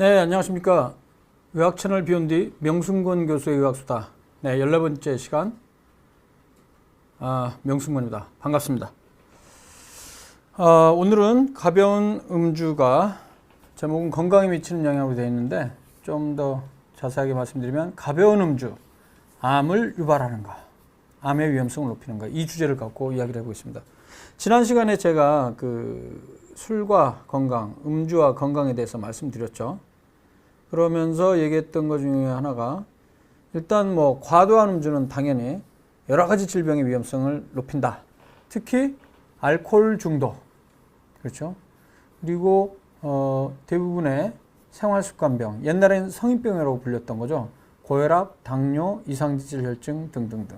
네, 안녕하십니까. 의학 채널 비욘디 명승권 교수의 의학수다. 네, 14번째 시간. 명승권입니다. 반갑습니다. 오늘은 가벼운 음주가 제목은 건강에 미치는 영향으로 되어 있는데 좀 더 자세하게 말씀드리면 가벼운 음주, 암을 유발하는가, 암의 위험성을 높이는가, 이 주제를 갖고 이야기를 해보겠습니다. 지난 시간에 제가 술과 건강, 음주와 건강에 대해서 말씀드렸죠. 그러면서 얘기했던 것 중에 하나가 일단 과도한 음주는 당연히 여러 가지 질병의 위험성을 높인다. 특히 알코올 중독, 그렇죠? 그리고 대부분의 생활습관병, 옛날에는 성인병이라고 불렸던 거죠. 고혈압, 당뇨, 이상지질 혈증 등등등.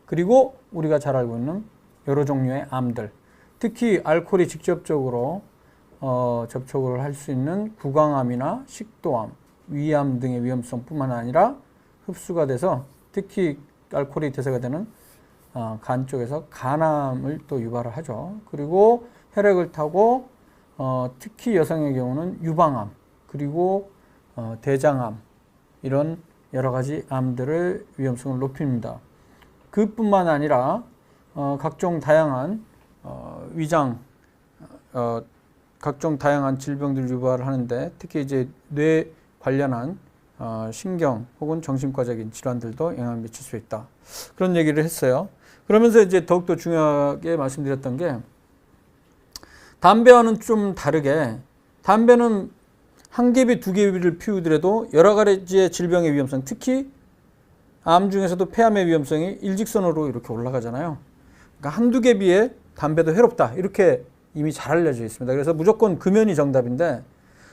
그리고 우리가 잘 알고 있는 여러 종류의 암들, 특히 알코올이 직접적으로 접촉을 할 수 있는 구강암이나 식도암, 위암 등의 위험성뿐만 아니라 흡수가 돼서 특히 알코올이 대사가 되는 간 쪽에서 간암을 또 유발을 하죠. 그리고 혈액을 타고 특히 여성의 경우는 유방암, 그리고 대장암, 이런 여러 가지 암들의 위험성을 높입니다. 그뿐만 아니라 각종 다양한 위장, 각종 다양한 질병들을 유발을 하는데 특히 이제 뇌 관련한 신경 혹은 정신과적인 질환들도 영향을 미칠 수 있다. 그런 얘기를 했어요. 그러면서 이제 더욱더 중요하게 말씀드렸던 게 담배와는 좀 다르게 담배는 한 개비, 두 개비를 피우더라도 여러 가지의 질병의 위험성, 특히 암 중에서도 폐암의 위험성이 일직선으로 이렇게 올라가잖아요. 그러니까 한두 개비에 담배도 해롭다. 이렇게 이미 잘 알려져 있습니다. 그래서 무조건 금연이 정답인데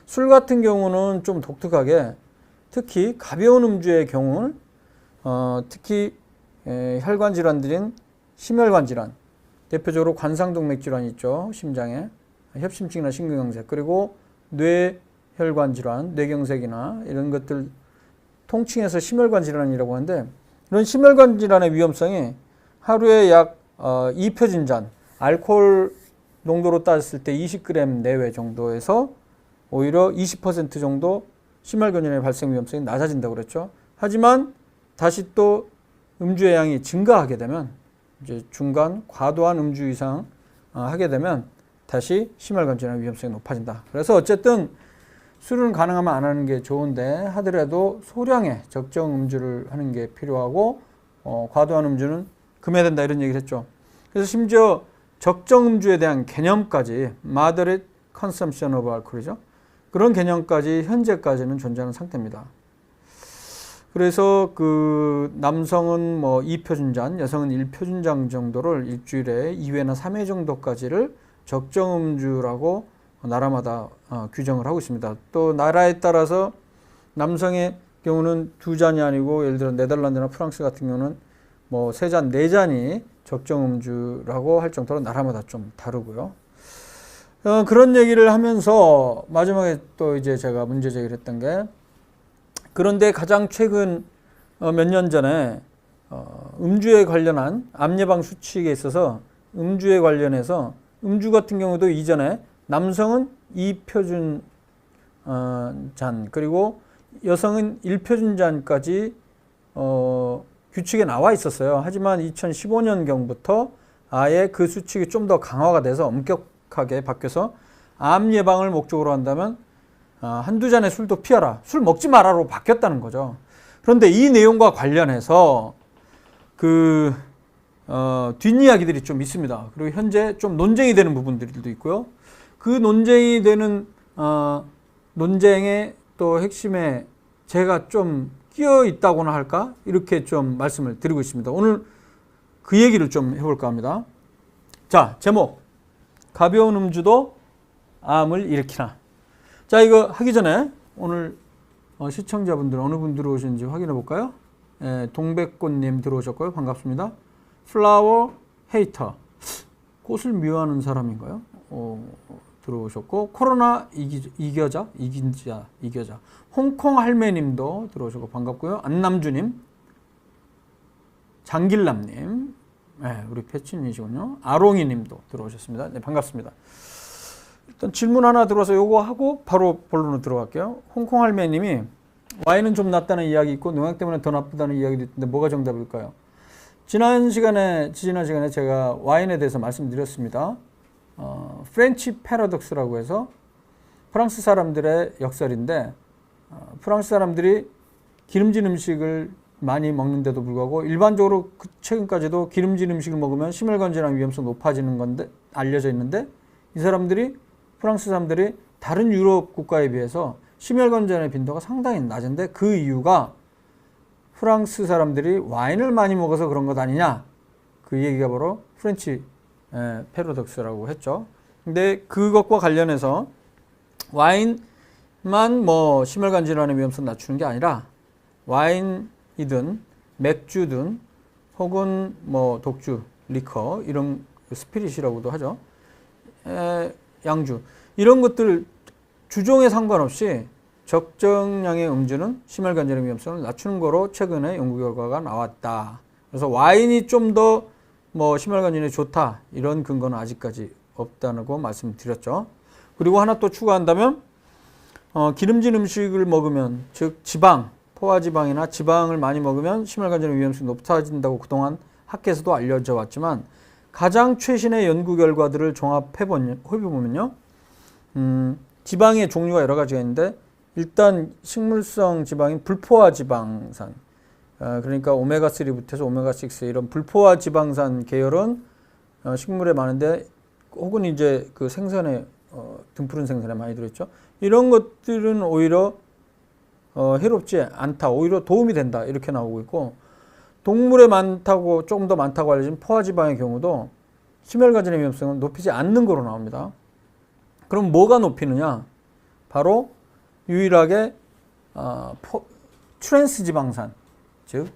술 같은 경우는 좀 독특하게 특히 가벼운 음주의 경우는 특히 혈관 질환들인 심혈관 질환, 대표적으로 관상동맥 질환이 있죠. 심장에 협심증이나 심근경색, 그리고 뇌혈관 질환, 뇌경색이나 이런 것들 통칭해서 심혈관 질환이라고 하는데 이런 심혈관 질환의 위험성이 하루에 약 2표준 잔, 알코올 농도로 따졌을 때 20g 내외 정도에서 오히려 20% 정도 심혈관 질환의 발생 위험성이 낮아진다고 그랬죠. 하지만 다시 또 음주의 양이 증가하게 되면 이제 중간 과도한 음주 이상 하게 되면 다시 심혈관 질환 위험성이 높아진다. 그래서 어쨌든 술은 가능하면 안 하는 게 좋은데 하더라도 소량의 적정 음주를 하는 게 필요하고 과도한 음주는 금해된다 이런 얘기를 했죠. 그래서 심지어 적정 음주에 대한 개념까지 moderate consumption of alcohol이죠. 그런 개념까지 현재까지는 존재하는 상태입니다. 그래서 남성은 2표준 잔, 여성은 1표준 잔 정도를 일주일에 2회나 3회 정도까지를 적정 음주라고 나라마다 규정을 하고 있습니다. 또 나라에 따라서 남성의 경우는 2잔이 아니고 예를 들어 네덜란드나 프랑스 같은 경우는 3잔, 4잔이 적정 음주라고 할 정도로 나라마다 좀 다르고요. 그런 얘기를 하면서 마지막에 또 이제 제가 문제 제기를 했던 게 그런데 가장 최근 몇 년 전에 음주에 관련한 암 예방 수칙에 있어서 음주에 관련해서 음주 같은 경우도 이전에 남성은 2표준 잔 그리고 여성은 1표준 잔까지 규칙에 나와 있었어요. 하지만 2015년경부터 아예 그 수칙이 좀 더 강화가 돼서 엄격하게 바뀌어서 암 예방을 목적으로 한다면 한두 잔의 술도 피하라, 술 먹지 마라로 바뀌었다는 거죠. 그런데 이 내용과 관련해서 뒷이야기들이 좀 있습니다. 그리고 현재 좀 논쟁이 되는 부분들도 있고요. 그 논쟁이 되는 논쟁의 또 핵심에 제가 좀 끼어 있다고나 할까? 이렇게 좀 말씀을 드리고 있습니다. 오늘 그 얘기를 좀 해볼까 합니다. 자, 제목. 가벼운 음주도 암을 일으키나. 자, 이거 하기 전에 오늘 시청자분들 어느 분 들어오신지 확인해 볼까요? 동백꽃님 들어오셨고요. 반갑습니다. 플라워 헤이터. 꽃을 미워하는 사람인가요? 들어오셨고, 코로나 이겨자. 홍콩 할매님도 들어오셨고 반갑고요. 안남주님, 장길남님, 우리 패친이시군요. 아롱이님도 들어오셨습니다. 네, 반갑습니다. 일단 질문 하나 들어와서 요거 하고 바로 본론으로 들어갈게요. 홍콩 할매님이 와인은 좀 낫다는 이야기 있고 농약 때문에 더 나쁘다는 이야기도 있는데 뭐가 정답일까요? 지난 시간에 제가 와인에 대해서 말씀드렸습니다. 프렌치 패러독스라고 해서 프랑스 사람들의 역설인데, 프랑스 사람들이 기름진 음식을 많이 먹는데도 불구하고 일반적으로 최근까지도 기름진 음식을 먹으면 심혈관절암 위험성 높아지는 건데 알려져 있는데, 이 사람들이 프랑스 사람들이 다른 유럽 국가에 비해서 심혈관절의 빈도가 상당히 낮은데, 그 이유가 프랑스 사람들이 와인을 많이 먹어서 그런 것 아니냐, 그 얘기가 바로 프렌치 패러독스라고 했죠. 근데 그것과 관련해서 와인만 뭐 심혈관 질환의 위험성 낮추는 게 아니라 와인이든 맥주든 혹은 뭐 독주, 리커, 이런 스피릿이라고도 하죠. 양주, 이런 것들 주종에 상관없이 적정량의 음주는 심혈관절의 위험성을 낮추는 거로 최근에 연구 결과가 나왔다. 그래서 와인이 좀 더 뭐 심혈관절에 좋다, 이런 근거는 아직까지 없다고 말씀드렸죠. 그리고 하나 또 추가한다면 기름진 음식을 먹으면, 즉 지방, 포화지방이나 지방을 많이 먹으면 심혈관절의 위험성이 높아진다고 그동안 학계에서도 알려져 왔지만, 가장 최신의 연구 결과들을 종합해 보면요, 지방의 종류가 여러 가지가 있는데, 일단 식물성 지방인 불포화 지방산, 그러니까 오메가3부터 해서 오메가6 이런 불포화 지방산 계열은 식물에 많은데, 혹은 이제 그 생선에 등푸른 생선에 많이 들어있죠. 이런 것들은 오히려 해롭지 않다, 오히려 도움이 된다, 이렇게 나오고 있고, 동물에 많다고, 조금 더 많다고 알려진 포화지방의 경우도 심혈관절의 위험성은 높이지 않는 거로 나옵니다. 그럼 뭐가 높이느냐? 바로 유일하게 트랜스 지방산, 즉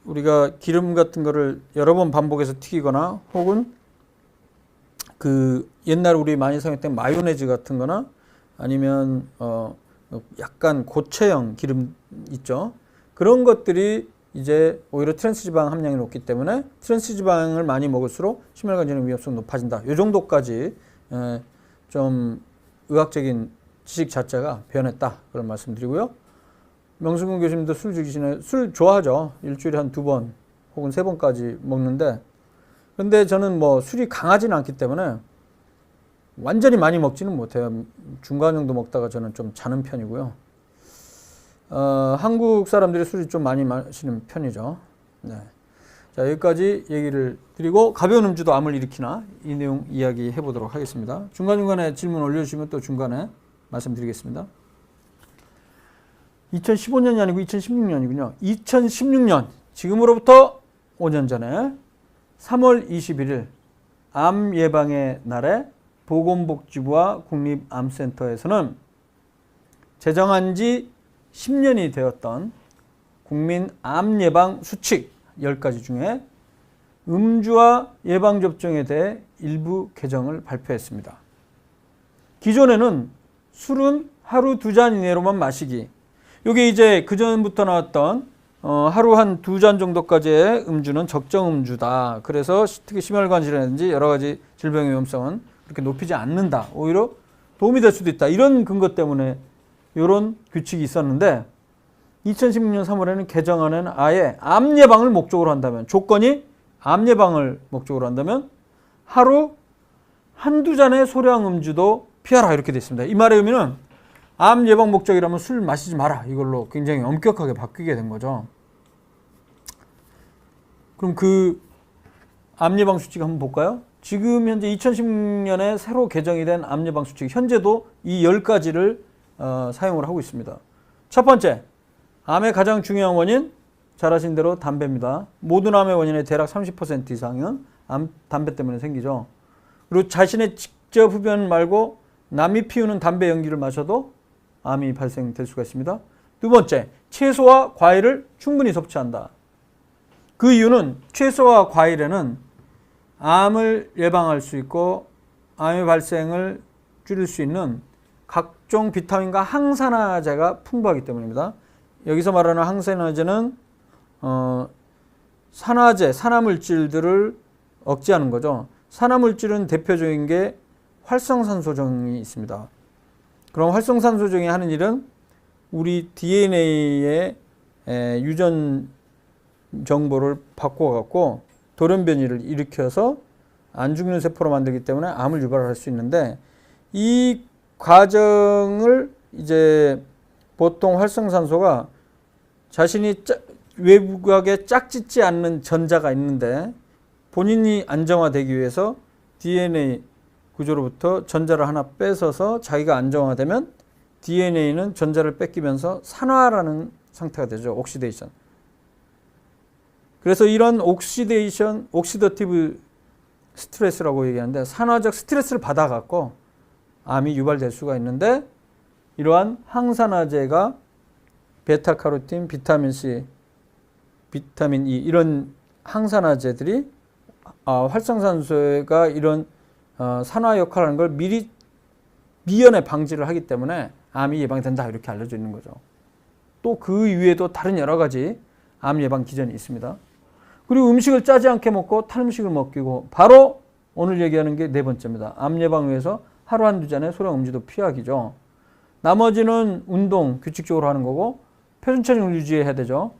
우리가 기름 같은 거를 여러 번 반복해서 튀기거나, 혹은 그 옛날 우리 많이 사용했던 마요네즈 같은 거나, 아니면 약간 고체형 기름 있죠. 그런 것들이 이제 오히려 트랜스 지방 함량이 높기 때문에 트랜스 지방을 많이 먹을수록 심혈관절의 위험성이 높아진다. 이 정도까지 좀 의학적인 지식 자체가 변했다, 그런 말씀드리고요. 명승근 교수님도 술 좋아하죠. 일주일에 한 2번 혹은 3번까지 먹는데, 근데 저는 뭐 술이 강하지는 않기 때문에 완전히 많이 먹지는 못해요. 중간 정도 먹다가 저는 좀 자는 편이고요. 한국 사람들이 술이 좀 많이 마시는 편이죠. 네. 자, 여기까지 얘기를 드리고, 가벼운 음주도 암을 일으키나, 이 내용 이야기 해보도록 하겠습니다. 중간중간에 질문 올려주시면 또 중간에 말씀드리겠습니다. 2015년이 아니고 2016년이군요. 2016년, 지금으로부터 5년 전에 3월 21일 암 예방의 날에 보건복지부와 국립암센터에서는 제정한 지 10년이 되었던 국민 암 예방 수칙 10가지 중에 음주와 예방접종에 대해 일부 개정을 발표했습니다. 기존에는 술은 하루 2잔 이내로만 마시기, 이게 이제 그전부터 나왔던 하루 한 2잔 정도까지의 음주는 적정 음주다. 그래서 특히 심혈관 질환이라든지 여러 가지 질병의 위험성은 그렇게 높이지 않는다, 오히려 도움이 될 수도 있다, 이런 근거 때문에 이런 규칙이 있었는데, 2016년 3월에는 개정안에는 아예 암 예방을 목적으로 한다면, 조건이 암 예방을 목적으로 한다면 하루 1-2잔의 소량 음주도 피하라, 이렇게 되어 있습니다. 이 말의 의미는 암 예방 목적이라면 술 마시지 마라, 이걸로 굉장히 엄격하게 바뀌게 된 거죠. 그럼 그 암 예방 수칙 한번 볼까요? 지금 현재 2016년에 새로 개정이 된 암 예방 수칙, 현재도 이 10가지를 사용을 하고 있습니다. 첫 번째, 암의 가장 중요한 원인, 잘 아신 대로 담배입니다. 모든 암의 원인의 대략 30% 이상은 담배 때문에 생기죠. 그리고 자신의 직접 흡연 말고 남이 피우는 담배 연기를 마셔도 암이 발생될 수가 있습니다. 두 번째, 채소와 과일을 충분히 섭취한다. 그 이유는 채소와 과일에는 암을 예방할 수 있고 암의 발생을 줄일 수 있는 각종 비타민과 항산화제가 풍부하기 때문입니다. 여기서 말하는 항산화제는 산화제, 산화물질들을 억제하는 거죠. 산화물질은 대표적인 게 활성산소정이 있습니다. 그럼 활성산소정이 하는 일은 우리 DNA의 유전 정보를 바꿔갖고 돌연 변이를 일으켜서 안 죽는 세포로 만들기 때문에 암을 유발할 수 있는데, 이 과정을 이제 보통 활성산소가 자신이 외부각에 짝짓지 않는 전자가 있는데, 본인이 안정화되기 위해서 DNA 구조로부터 전자를 하나 뺏어서 자기가 안정화되면 DNA는 전자를 뺏기면서 산화라는 상태가 되죠. 옥시데이션. 그래서 이런 옥시더티브 스트레스라고 얘기하는데, 산화적 스트레스를 받아갖고 암이 유발될 수가 있는데, 이러한 항산화제가 베타카로틴, 비타민C, 비타민 E 이런 항산화제들이 활성산소가 이런 산화 역할을 하는 걸 미연에 방지를 하기 때문에 암이 예방된다, 이렇게 알려져 있는 거죠. 또 그 이외에도 다른 여러 가지 암 예방 기전이 있습니다. 그리고 음식을 짜지 않게 먹고 탄 음식을 먹이고, 바로 오늘 얘기하는 게 네 번째입니다. 암 예방을 위해서 하루 한두 잔의 소량 음주도 피하기죠. 나머지는 운동 규칙적으로 하는 거고, 표준체중을 유지해야 되죠.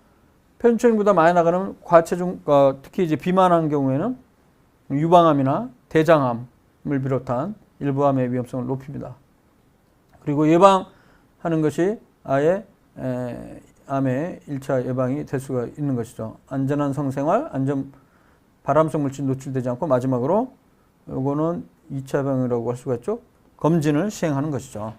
표준체중보다 많이 나가는 과체중, 특히 이제 비만한 경우에는 유방암이나 대장암을 비롯한 일부 암의 위험성을 높입니다. 그리고 예방하는 것이 아예 암의 1차 예방이 될 수가 있는 것이죠. 안전한 성생활, 발암성 물질 노출되지 않고, 마지막으로 요거는 2차 예방이라고 할 수가 있죠. 검진을 시행하는 것이죠.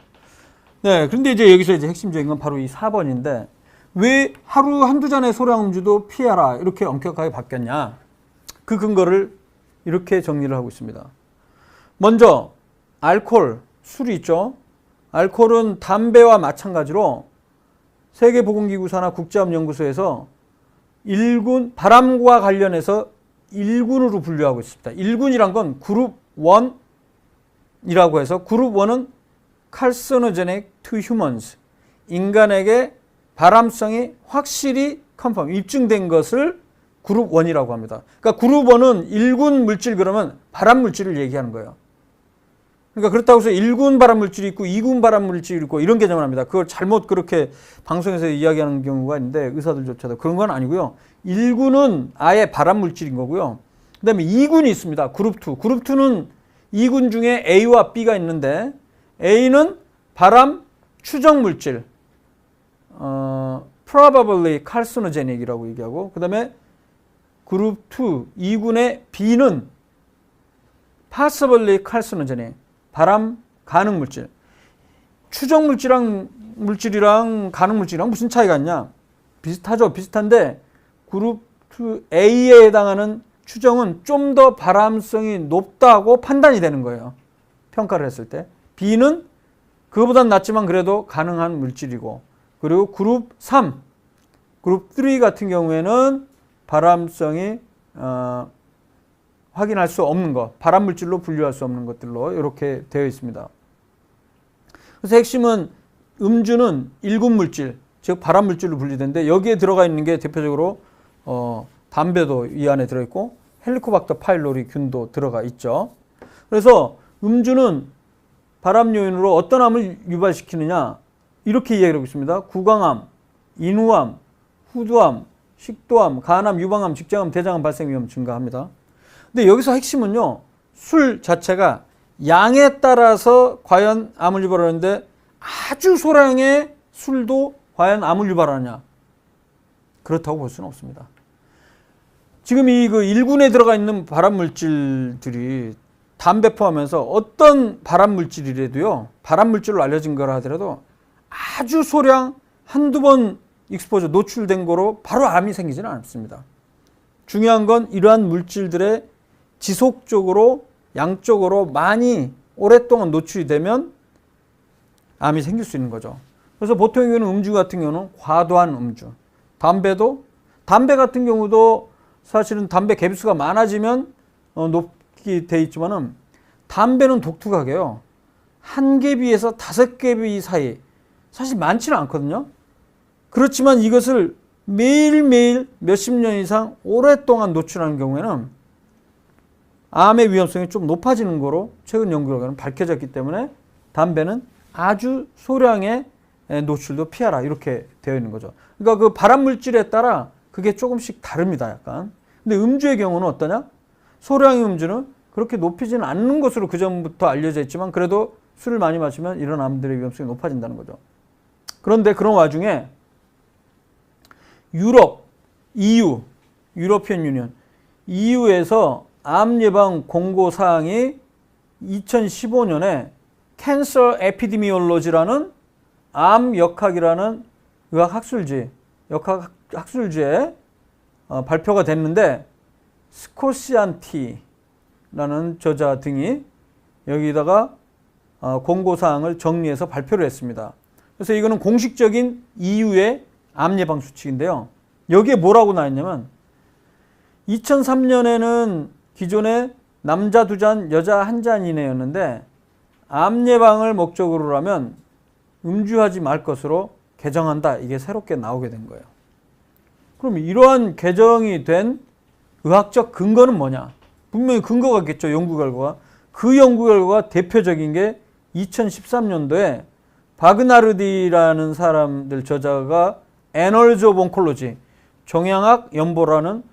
네, 그런데 이제 여기서 이제 핵심적인 건 바로 이 4번인데, 왜 하루 한두 잔의 소량 음주도 피해라 이렇게 엄격하게 바뀌었냐? 그 근거를 이렇게 정리를 하고 있습니다. 먼저 알코올, 술이 있죠. 알코올은 담배와 마찬가지로 세계보건기구사나 국제암연구소에서 1군, 바람과 관련해서 1군으로 분류하고 있습니다. 1군이란 건 그룹 1이라고 해서, 그룹 1은 carcinogenic to humans, 인간에게 발암성이 확실히 입증된 것을 그룹 1이라고 합니다. 그러니까 그룹 1은 1군 물질, 그러면 발암 물질을 얘기하는 거예요. 그러니까 그렇다고 해서 1군 발암 물질이 있고 2군 발암 물질이 있고 이런 개념을 합니다. 그걸 잘못 그렇게 방송에서 이야기하는 경우가 있는데, 의사들조차도 그런 건 아니고요. 1군은 아예 발암 물질인 거고요. 그 다음에 2군이 있습니다. 그룹 2. 그룹 2는 2군 중에 A와 B가 있는데, A는 발암 추정 물질, probably carcinogenic이라고 얘기하고, 그 다음에 그룹 2, 2군의 B는 possibly carcinogenic, 발암 가능 물질. 추정 물질이랑 가능 물질이랑 무슨 차이가 있냐? 비슷하죠. 비슷한데 그룹 2 A에 해당하는 추정은 좀 더 발암성이 높다고 판단이 되는 거예요. 평가를 했을 때. B는 그거보단 낫지만 그래도 가능한 물질이고, 그리고 그룹 3, 그룹 3 같은 경우에는 발암성이 확인할 수 없는 것, 발암 물질로 분류할 수 없는 것들로 이렇게 되어 있습니다. 그래서 핵심은 음주는 1군 물질, 즉 발암 물질로 분류되는데, 여기에 들어가 있는 게 대표적으로 담배도 이 안에 들어있고 헬리코박터 파일로리 균도 들어가 있죠. 그래서 음주는 발암 요인으로 어떤 암을 유발시키느냐, 이렇게 이야기하고 있습니다. 구강암, 인후암, 후두암, 식도암, 간암, 유방암, 직장암, 대장암 발생 위험 증가합니다. 근데 여기서 핵심은요, 술 자체가 양에 따라서 과연 암을 유발하는데, 아주 소량의 술도 과연 암을 유발하느냐, 그렇다고 볼 수는 없습니다. 지금 이 1군에 들어가 있는 발암 물질들이 담배 포함해서 어떤 발암 물질이라도요, 발암 물질로 알려진 거라 하더라도 아주 소량 한두 번 익스포저 노출된 거로 바로 암이 생기지는 않습니다. 중요한 건 이러한 물질들의 지속적으로 양쪽으로 많이 오랫동안 노출이 되면 암이 생길 수 있는 거죠. 그래서 보통의 경우는 음주 같은 경우는 과도한 음주, 담배 같은 경우도 사실은 담배 개비수가 많아지면 높게 돼 있지만은, 담배는 독특하게요, 1개비에서 5개비 사이, 사실 많지는 않거든요. 그렇지만 이것을 매일매일 몇십 년 이상 오랫동안 노출하는 경우에는 암의 위험성이 좀 높아지는 거로 최근 연구 결과는 밝혀졌기 때문에 담배는 아주 소량의 노출도 피하라 이렇게 되어 있는 거죠. 그러니까 그 발암 물질에 따라 그게 조금씩 다릅니다. 약간. 근데 음주의 경우는 어떠냐? 소량의 음주는 그렇게 높이지는 않는 것으로 그전부터 알려져 있지만 그래도 술을 많이 마시면 이런 암들의 위험성이 높아진다는 거죠. 그런데 그런 와중에 유럽, EU, 유러피언 유니언, EU에서 암 예방 공고 사항이 2015년에 캔서 에피디미올로지라는 암 역학이라는 의학 학술지에 발표가 됐는데 스코시안티라는 저자 등이 여기다가 공고사항을 정리해서 발표를 했습니다. 그래서 이거는 공식적인 EU의 암 예방 수칙인데요. 여기에 뭐라고 나왔냐면 2003년에는 기존에 남자 2잔, 여자 1잔 이내였는데 암 예방을 목적으로 하면 음주하지 말 것으로 개정한다. 이게 새롭게 나오게 된 거예요. 그럼 이러한 개정이 된 의학적 근거는 뭐냐? 분명히 근거가 있겠죠. 연구 결과가. 그 연구 결과가 대표적인 게 2013년도에 바그나르디라는 사람들 저자가 애널즈 오브 온콜로지, 종양학 연보라는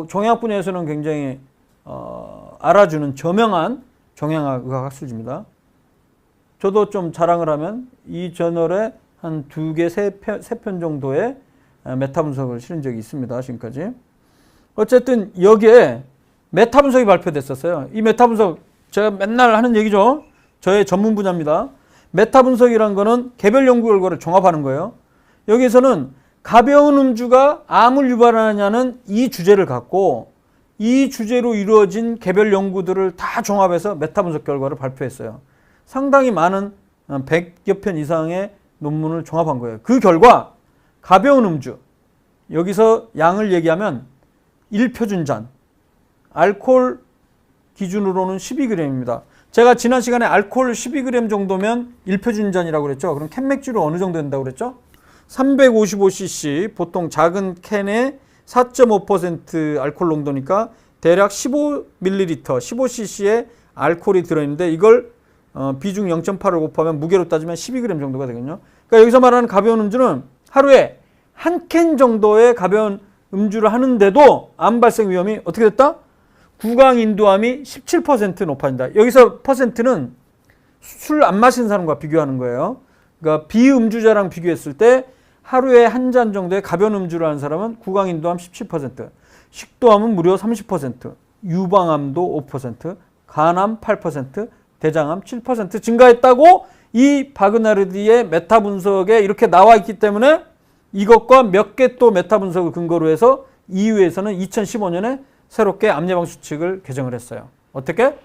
종양학 분야에서는 굉장히 알아주는 저명한 종양학 의학 학술지입니다. 저도 좀 자랑을 하면 이 저널에 한 2개, 3편 정도의 메타 분석을 실은 적이 있습니다. 지금까지. 어쨌든 여기에 메타 분석이 발표됐었어요. 이 메타 분석 제가 맨날 하는 얘기죠. 저의 전문 분야입니다. 메타 분석이란 거는 개별 연구 결과를 종합하는 거예요. 여기서는 가벼운 음주가 암을 유발하느냐는 이 주제를 갖고 이 주제로 이루어진 개별 연구들을 다 종합해서 메타 분석 결과를 발표했어요. 상당히 많은 100여 편 이상의 논문을 종합한 거예요. 그 결과 가벼운 음주, 여기서 양을 얘기하면 1표준잔, 알코올 기준으로는 12g입니다. 제가 지난 시간에 알코올 12g 정도면 1표준잔이라고 그랬죠. 그럼 캔 맥주로 어느 정도 된다고 그랬죠? 355cc, 보통 작은 캔에 4.5% 알코올 농도니까 대략 15ml, 15cc의 알코올이 들어있는데 이걸 비중 0.8을 곱하면 무게로 따지면 12g 정도가 되거든요. 그러니까 여기서 말하는 가벼운 음주는 하루에 한 캔 정도의 가벼운 음주를 하는데도 암 발생 위험이 어떻게 됐다? 구강 인도암이 17% 높아진다. 여기서 퍼센트는 술 안 마시는 사람과 비교하는 거예요. 그러니까 비음주자랑 비교했을 때 하루에 한 잔 정도의 가벼운 음주를 하는 사람은 구강 인도암 17%, 식도암은 무려 30%, 유방암도 5%, 간암 8%, 대장암 7% 증가했다고 이 바그나르디의 메타 분석에 이렇게 나와 있기 때문에 이것과 몇 개 또 메타 분석을 근거로 해서 EU에서는 2015년에 새롭게 암 예방 수칙을 개정을 했어요. 어떻게?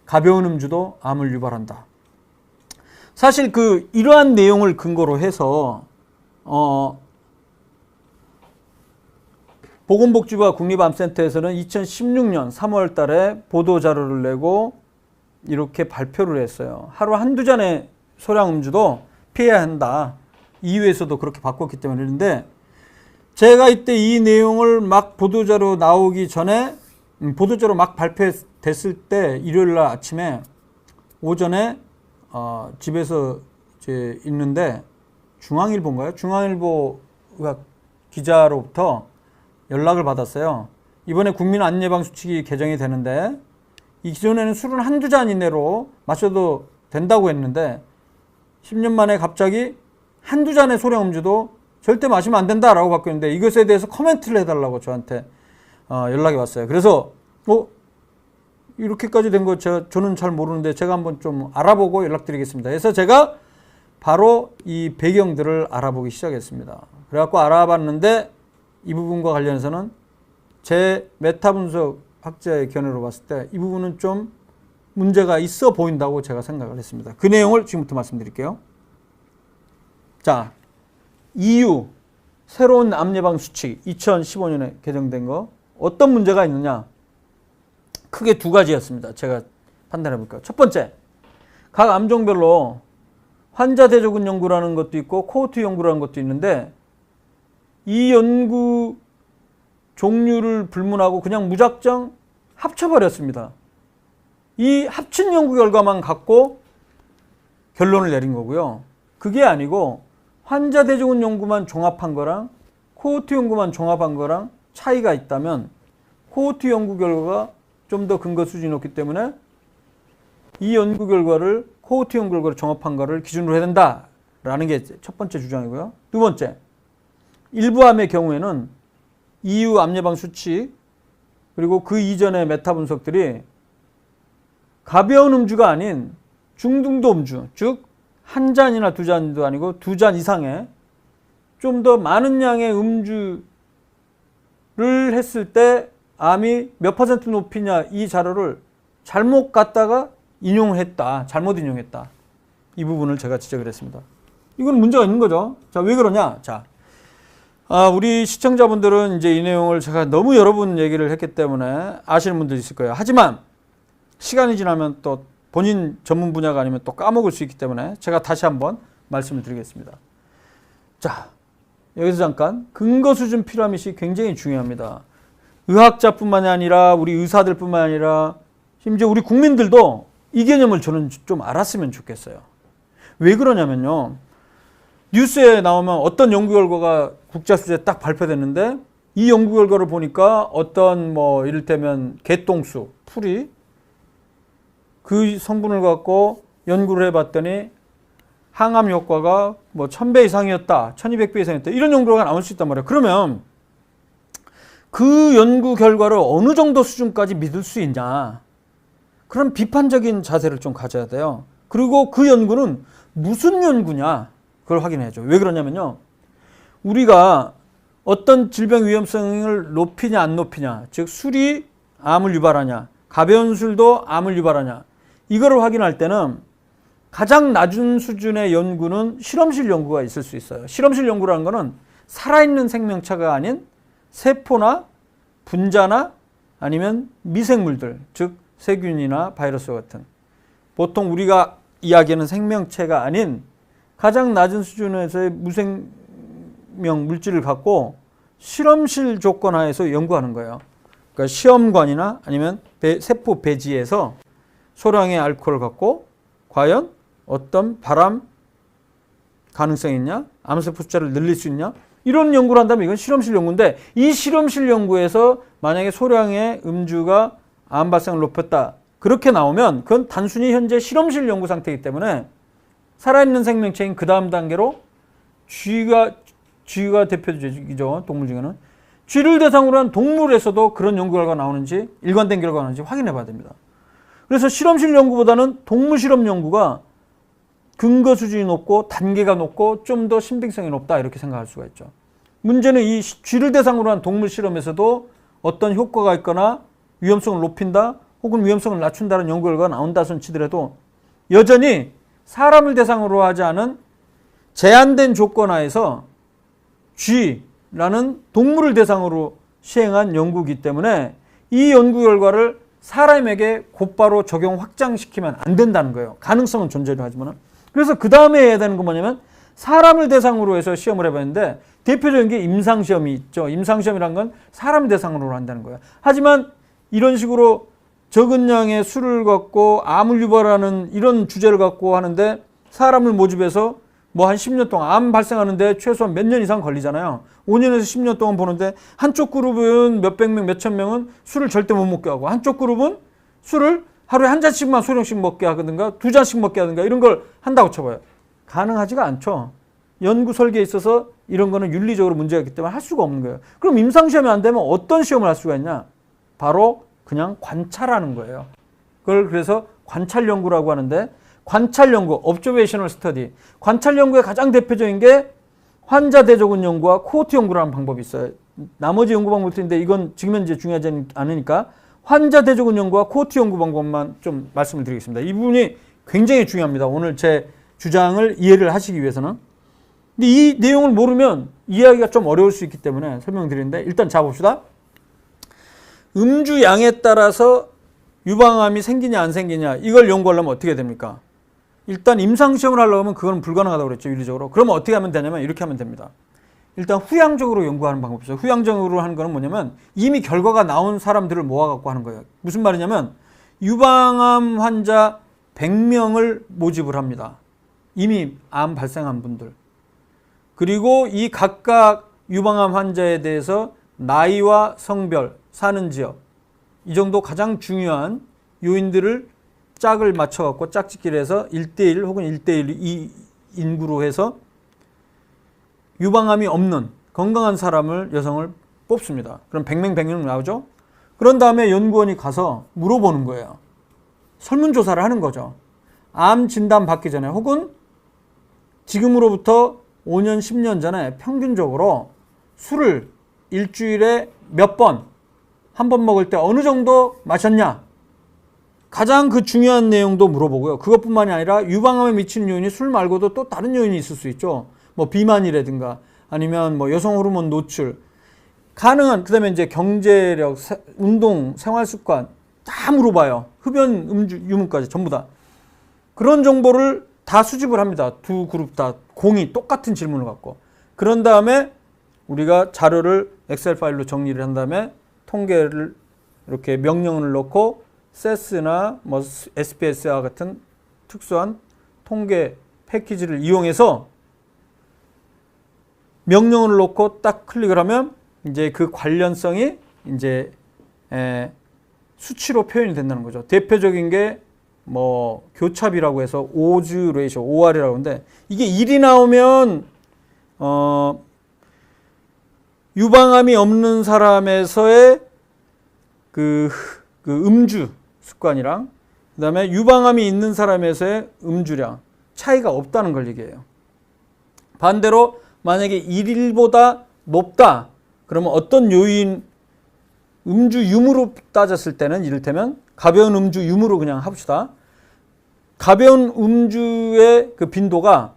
가벼운 음주도 암을 유발한다. 사실 이러한 내용을 근거로 해서 보건복지부와 국립암센터에서는 2016년 3월 달에 보도 자료를 내고 이렇게 발표를 했어요. 하루 한두 잔의 소량 음주도 피해야 한다. EU에서도 그렇게 바꿨기 때문에. 그런데 제가 이때 이 내용을 막 보도자료 나오기 전에 보도자료 막 발표됐을 때 일요일 날 아침에 오전에 집에서 이제 있는데 중앙일보인가요? 중앙일보 기자로부터 연락을 받았어요. 이번에 국민 암 예방 수칙이 개정이 되는데 이 기존에는 술은 한두 잔 이내로 마셔도 된다고 했는데 10년 만에 갑자기 한두 잔의 소량 음주도 절대 마시면 안 된다라고 바뀌었는데 이것에 대해서 코멘트를 해달라고 저한테 연락이 왔어요. 그래서 이렇게까지 된 거 저는 잘 모르는데 제가 한번 좀 알아보고 연락드리겠습니다. 그래서 제가 바로 이 배경들을 알아보기 시작했습니다. 그래갖고 알아봤는데 이 부분과 관련해서는 제 메타 분석 학자의 견해로 봤을 때 이 부분은 좀 문제가 있어 보인다고 제가 생각을 했습니다. 그 내용을 지금부터 말씀드릴게요. 자, EU 새로운 암 예방 수칙 2015년에 개정된 거 어떤 문제가 있느냐? 크게 두 가지였습니다. 제가 판단해 볼까요? 첫 번째, 각 암종별로 환자 대조군 연구라는 것도 있고 코호트 연구라는 것도 있는데 이 연구 종류를 불문하고 그냥 무작정 합쳐버렸습니다. 이 합친 연구 결과만 갖고 결론을 내린 거고요. 그게 아니고 환자 대조군 연구만 종합한 거랑 코호트 연구만 종합한 거랑 차이가 있다면 코호트 연구 결과가 좀 더 근거 수준이 높기 때문에 이 연구 결과를 코호트 연구 결과를 종합한 거를 기준으로 해야 된다라는 게 첫 번째 주장이고요. 두 번째, 일부 암의 경우에는 EU 암 예방 수치 그리고 그 이전의 메타 분석들이 가벼운 음주가 아닌 중등도 음주, 즉 한 잔이나 두 잔도 아니고 두 잔 이상의 좀 더 많은 양의 음주를 했을 때 암이 몇 퍼센트 높이냐 이 자료를 잘못 갖다가 인용했다. 잘못 인용했다. 이 부분을 제가 지적을 했습니다. 이건 문제가 있는 거죠. 자, 왜 그러냐? 자, 우리 시청자분들은 이제 이 내용을 제가 너무 여러 번 얘기를 했기 때문에 아시는 분들이 있을 거예요. 하지만 시간이 지나면 또 본인 전문 분야가 아니면 또 까먹을 수 있기 때문에 제가 다시 한번 말씀을 드리겠습니다. 자, 여기서 잠깐 근거 수준 피라밋이 굉장히 중요합니다. 의학자뿐만이 아니라 우리 의사들뿐만 아니라 심지어 우리 국민들도 이 개념을 저는 좀 알았으면 좋겠어요. 왜 그러냐면요. 뉴스에 나오면 어떤 연구 결과가 국제수제에 딱 발표됐는데 이 연구 결과를 보니까 어떤 이를테면 개똥수, 풀이 그 성분을 갖고 연구를 해봤더니 항암 효과가 1000배 이상이었다, 1200배 이상이었다 이런 연구가 나올 수 있단 말이에요. 그러면 그 연구 결과를 어느 정도 수준까지 믿을 수 있냐, 그런 비판적인 자세를 좀 가져야 돼요. 그리고 그 연구는 무슨 연구냐 그걸 확인해야죠. 왜 그러냐면요, 우리가 어떤 질병 위험성을 높이냐 안 높이냐, 즉 술이 암을 유발하냐, 가벼운 술도 암을 유발하냐, 이거를 확인할 때는 가장 낮은 수준의 연구는 실험실 연구가 있을 수 있어요. 실험실 연구라는 거는 살아있는 생명체가 아닌 세포나 분자나 아니면 미생물들, 즉 세균이나 바이러스 같은 보통 우리가 이야기하는 생명체가 아닌 가장 낮은 수준에서의 무생명 물질을 갖고 실험실 조건 하에서 연구하는 거예요. 그러니까 시험관이나 아니면 세포 배지에서 소량의 알코올을 갖고 과연 어떤 발암 가능성이 있냐, 암세포 숫자를 늘릴 수 있냐, 이런 연구를 한다면 이건 실험실 연구인데, 이 실험실 연구에서 만약에 소량의 음주가 암 발생을 높였다 그렇게 나오면 그건 단순히 현재 실험실 연구 상태이기 때문에 살아있는 생명체인 그 다음 단계로 쥐가 대표적이죠. 동물 중에는 쥐를 대상으로 한 동물에서도 그런 연구 결과가 나오는지, 일관된 결과가 나오는지 확인해 봐야 됩니다. 그래서 실험실 연구보다는 동물 실험 연구가 근거 수준이 높고 단계가 높고 좀 더 신빙성이 높다 이렇게 생각할 수가 있죠. 문제는 이 쥐를 대상으로 한 동물 실험에서도 어떤 효과가 있거나 위험성을 높인다 혹은 위험성을 낮춘다는 연구 결과가 나온다 손 치더라도 여전히 사람을 대상으로 하지 않은 제한된 조건 하에서 쥐라는 동물을 대상으로 시행한 연구이기 때문에 이 연구 결과를 사람에게 곧바로 적용 확장시키면 안 된다는 거예요. 가능성은 존재를 하지만. 그래서 그 다음에 해야 되는 건 뭐냐면 사람을 대상으로 해서 시험을 해봤는데 대표적인 게 임상시험이 있죠. 임상시험이란 건 사람 대상으로 한다는 거예요. 하지만 이런 식으로 적은 양의 술을 갖고 암을 유발하는 이런 주제를 갖고 하는데 사람을 모집해서 한 10년 동안 암 발생하는데 최소한 몇 년 이상 걸리잖아요. 5년에서 10년 동안 보는데 한쪽 그룹은 몇백 명, 몇천 명은 술을 절대 못 먹게 하고 한쪽 그룹은 술을 하루에 한 잔씩만 소량씩 먹게 하든가 두 잔씩 먹게 하든가 이런 걸 한다고 쳐봐요. 가능하지가 않죠. 연구 설계에 있어서 이런 거는 윤리적으로 문제가 있기 때문에 할 수가 없는 거예요. 그럼 임상시험이 안 되면 어떤 시험을 할 수가 있냐? 바로 그냥 관찰하는 거예요. 그걸 그래서 관찰 연구라고 하는데, 관찰 연구, observational study. 관찰 연구의 가장 대표적인 게 환자 대조군 연구와 코호트 연구라는 방법이 있어요. 나머지 연구 방법들인데 이건 지금 현재 중요하지 않으니까 환자 대조군 연구와 코호트 연구 방법만 좀 말씀을 드리겠습니다. 이 부분이 굉장히 중요합니다. 오늘 제 주장을 이해를 하시기 위해서는. 근데 이 내용을 모르면 이해하기가 좀 어려울 수 있기 때문에 설명드리는데, 일단 잡아봅시다. 음주 양에 따라서 유방암이 생기냐 안 생기냐 이걸 연구하려면 어떻게 됩니까? 일단 임상시험을 하려고 하면 그건 불가능하다고 그랬죠. 윤리적으로. 그러면 어떻게 하면 되냐면 이렇게 하면 됩니다. 일단 후양적으로 연구하는 방법이 있어요. 후양적으로 하는 거는 뭐냐면 이미 결과가 나온 사람들을 모아갖고 하는 거예요. 무슨 말이냐면 유방암 환자 100명을 모집을 합니다. 이미 암 발생한 분들. 그리고 이 각각 유방암 환자에 대해서 나이와 성별, 사는 지역, 이 정도 가장 중요한 요인들을 짝을 맞춰갖고 짝짓기를 해서 1대1 혹은 1대1 인구로 해서 유방암이 없는 건강한 사람을, 여성을 뽑습니다. 그럼 100명 100명 나오죠? 그런 다음에 연구원이 가서 물어보는 거예요. 설문조사를 하는 거죠. 암 진단 받기 전에 혹은 지금으로부터 5년, 10년 전에 평균적으로 술을 일주일에 몇 번, 한 번 먹을 때 어느 정도 마셨냐? 가장 그 중요한 내용도 물어보고요. 그것뿐만이 아니라 유방암에 미치는 요인이 술 말고도 또 다른 요인이 있을 수 있죠. 뭐 비만이라든가 아니면 뭐 여성 호르몬 노출, 가능한, 그 다음에 이제 경제력, 운동, 생활 습관 다 물어봐요. 흡연, 음주, 유무까지 전부 다. 그런 정보를 다 수집을 합니다. 두 그룹 다 공이 똑같은 질문을 갖고. 그런 다음에 우리가 자료를 엑셀 파일로 정리를 한 다음에 통계를 이렇게 명령을 넣고 세스나 뭐 SPS와 같은 특수한 통계 패키지를 이용해서 명령을 놓고 딱 클릭을 하면 이제 그 관련성이 이제 수치로 표현이 된다는 거죠. 대표적인 게 뭐 교차비라고 해서 오즈 레이쇼, OR이라고 하는데 이게 1이 나오면 유방암이 없는 사람에서의 그 음주 습관이랑 그다음에 유방암이 있는 사람에서의 음주량 차이가 없다는 걸 얘기해요. 반대로 만약에 1보다 높다 그러면 어떤 요인, 음주 유무로 따졌을 때는 이를테면 가벼운 음주 유무로 그냥 합시다. 가벼운 음주의 그 빈도가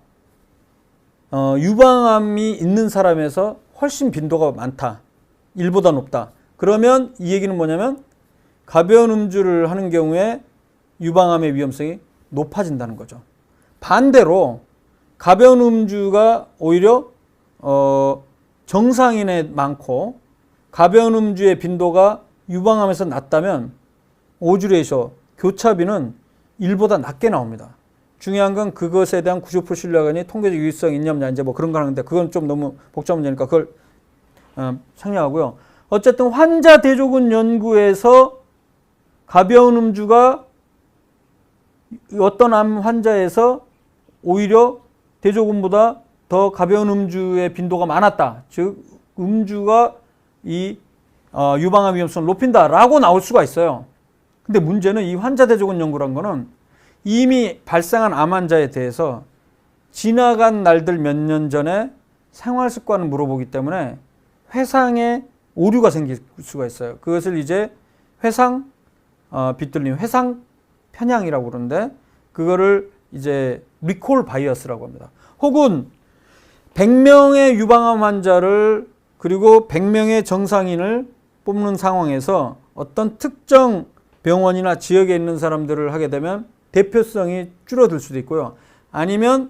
유방암이 있는 사람에서 훨씬 빈도가 많다. 1보다 높다. 그러면 이 얘기는 뭐냐면 가벼운 음주를 하는 경우에 유방암의 위험성이 높아진다는 거죠. 반대로 가벼운 음주가 오히려 정상인에 많고 가벼운 음주의 빈도가 유방암에서 낮다면 오즈 레이쇼, 교차비는 1보다 낮게 나옵니다. 중요한 건 그것에 대한 90% 신뢰하니 통계적 유의성이 있냐 없냐 이제 뭐 그런 거 하는데 그건 좀 너무 복잡한 문제니까 그걸 상냥하고요. 어쨌든 환자 대조군 연구에서 가벼운 음주가 어떤 암 환자에서 오히려 대조군보다 더 가벼운 음주의 빈도가 많았다. 즉 음주가 이 유방암 위험성을 높인다라고 나올 수가 있어요. 근데 문제는 이 환자 대조군 연구란 거는 이미 발생한 암 환자에 대해서 지나간 날들 몇 년 전에 생활 습관을 물어보기 때문에 회상에 오류가 생길 수가 있어요. 그것을 이제 회상 빗들림, 회상 편향이라고 그러는데 그거를 이제 리콜 바이어스라고 합니다. 혹은 100명의 유방암 환자를 그리고 100명의 정상인을 뽑는 상황에서 어떤 특정 병원이나 지역에 있는 사람들을 하게 되면 대표성이 줄어들 수도 있고요. 아니면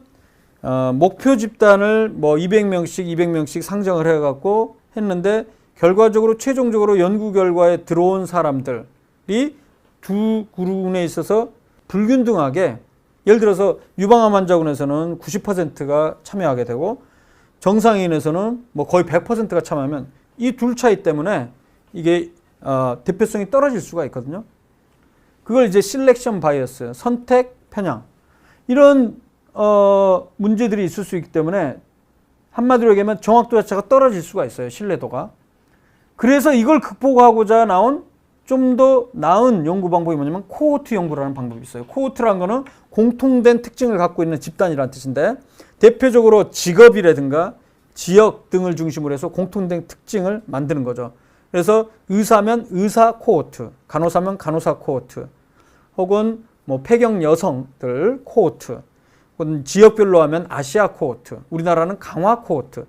목표 집단을 뭐 200명씩 상정을 해갖고 했는데 결과적으로 최종적으로 연구 결과에 들어온 사람들이 두 그룹에 있어서 불균등하게 예를 들어서 유방암 환자군에서는 90%가 참여하게 되고 정상인에서는 뭐 거의 100%가 참여하면 이 둘 차이 때문에 이게 대표성이 떨어질 수가 있거든요. 그걸 이제 실렉션 바이어스, 선택 편향 이런 문제들이 있을 수 있기 때문에 한마디로 얘기하면 정확도 자체가 떨어질 수가 있어요. 신뢰도가. 그래서 이걸 극복하고자 나온 좀 더 나은 연구 방법이 뭐냐면 코호트 연구라는 방법이 있어요. 코호트라는 거는 공통된 특징을 갖고 있는 집단이라는 뜻인데 대표적으로 직업이라든가 지역 등을 중심으로 해서 공통된 특징을 만드는 거죠. 그래서 의사면 의사 코호트, 간호사면 간호사 코호트, 혹은 뭐 폐경 여성들 코호트, 혹은 지역별로 하면 아시아 코호트, 우리나라는 강화 코호트.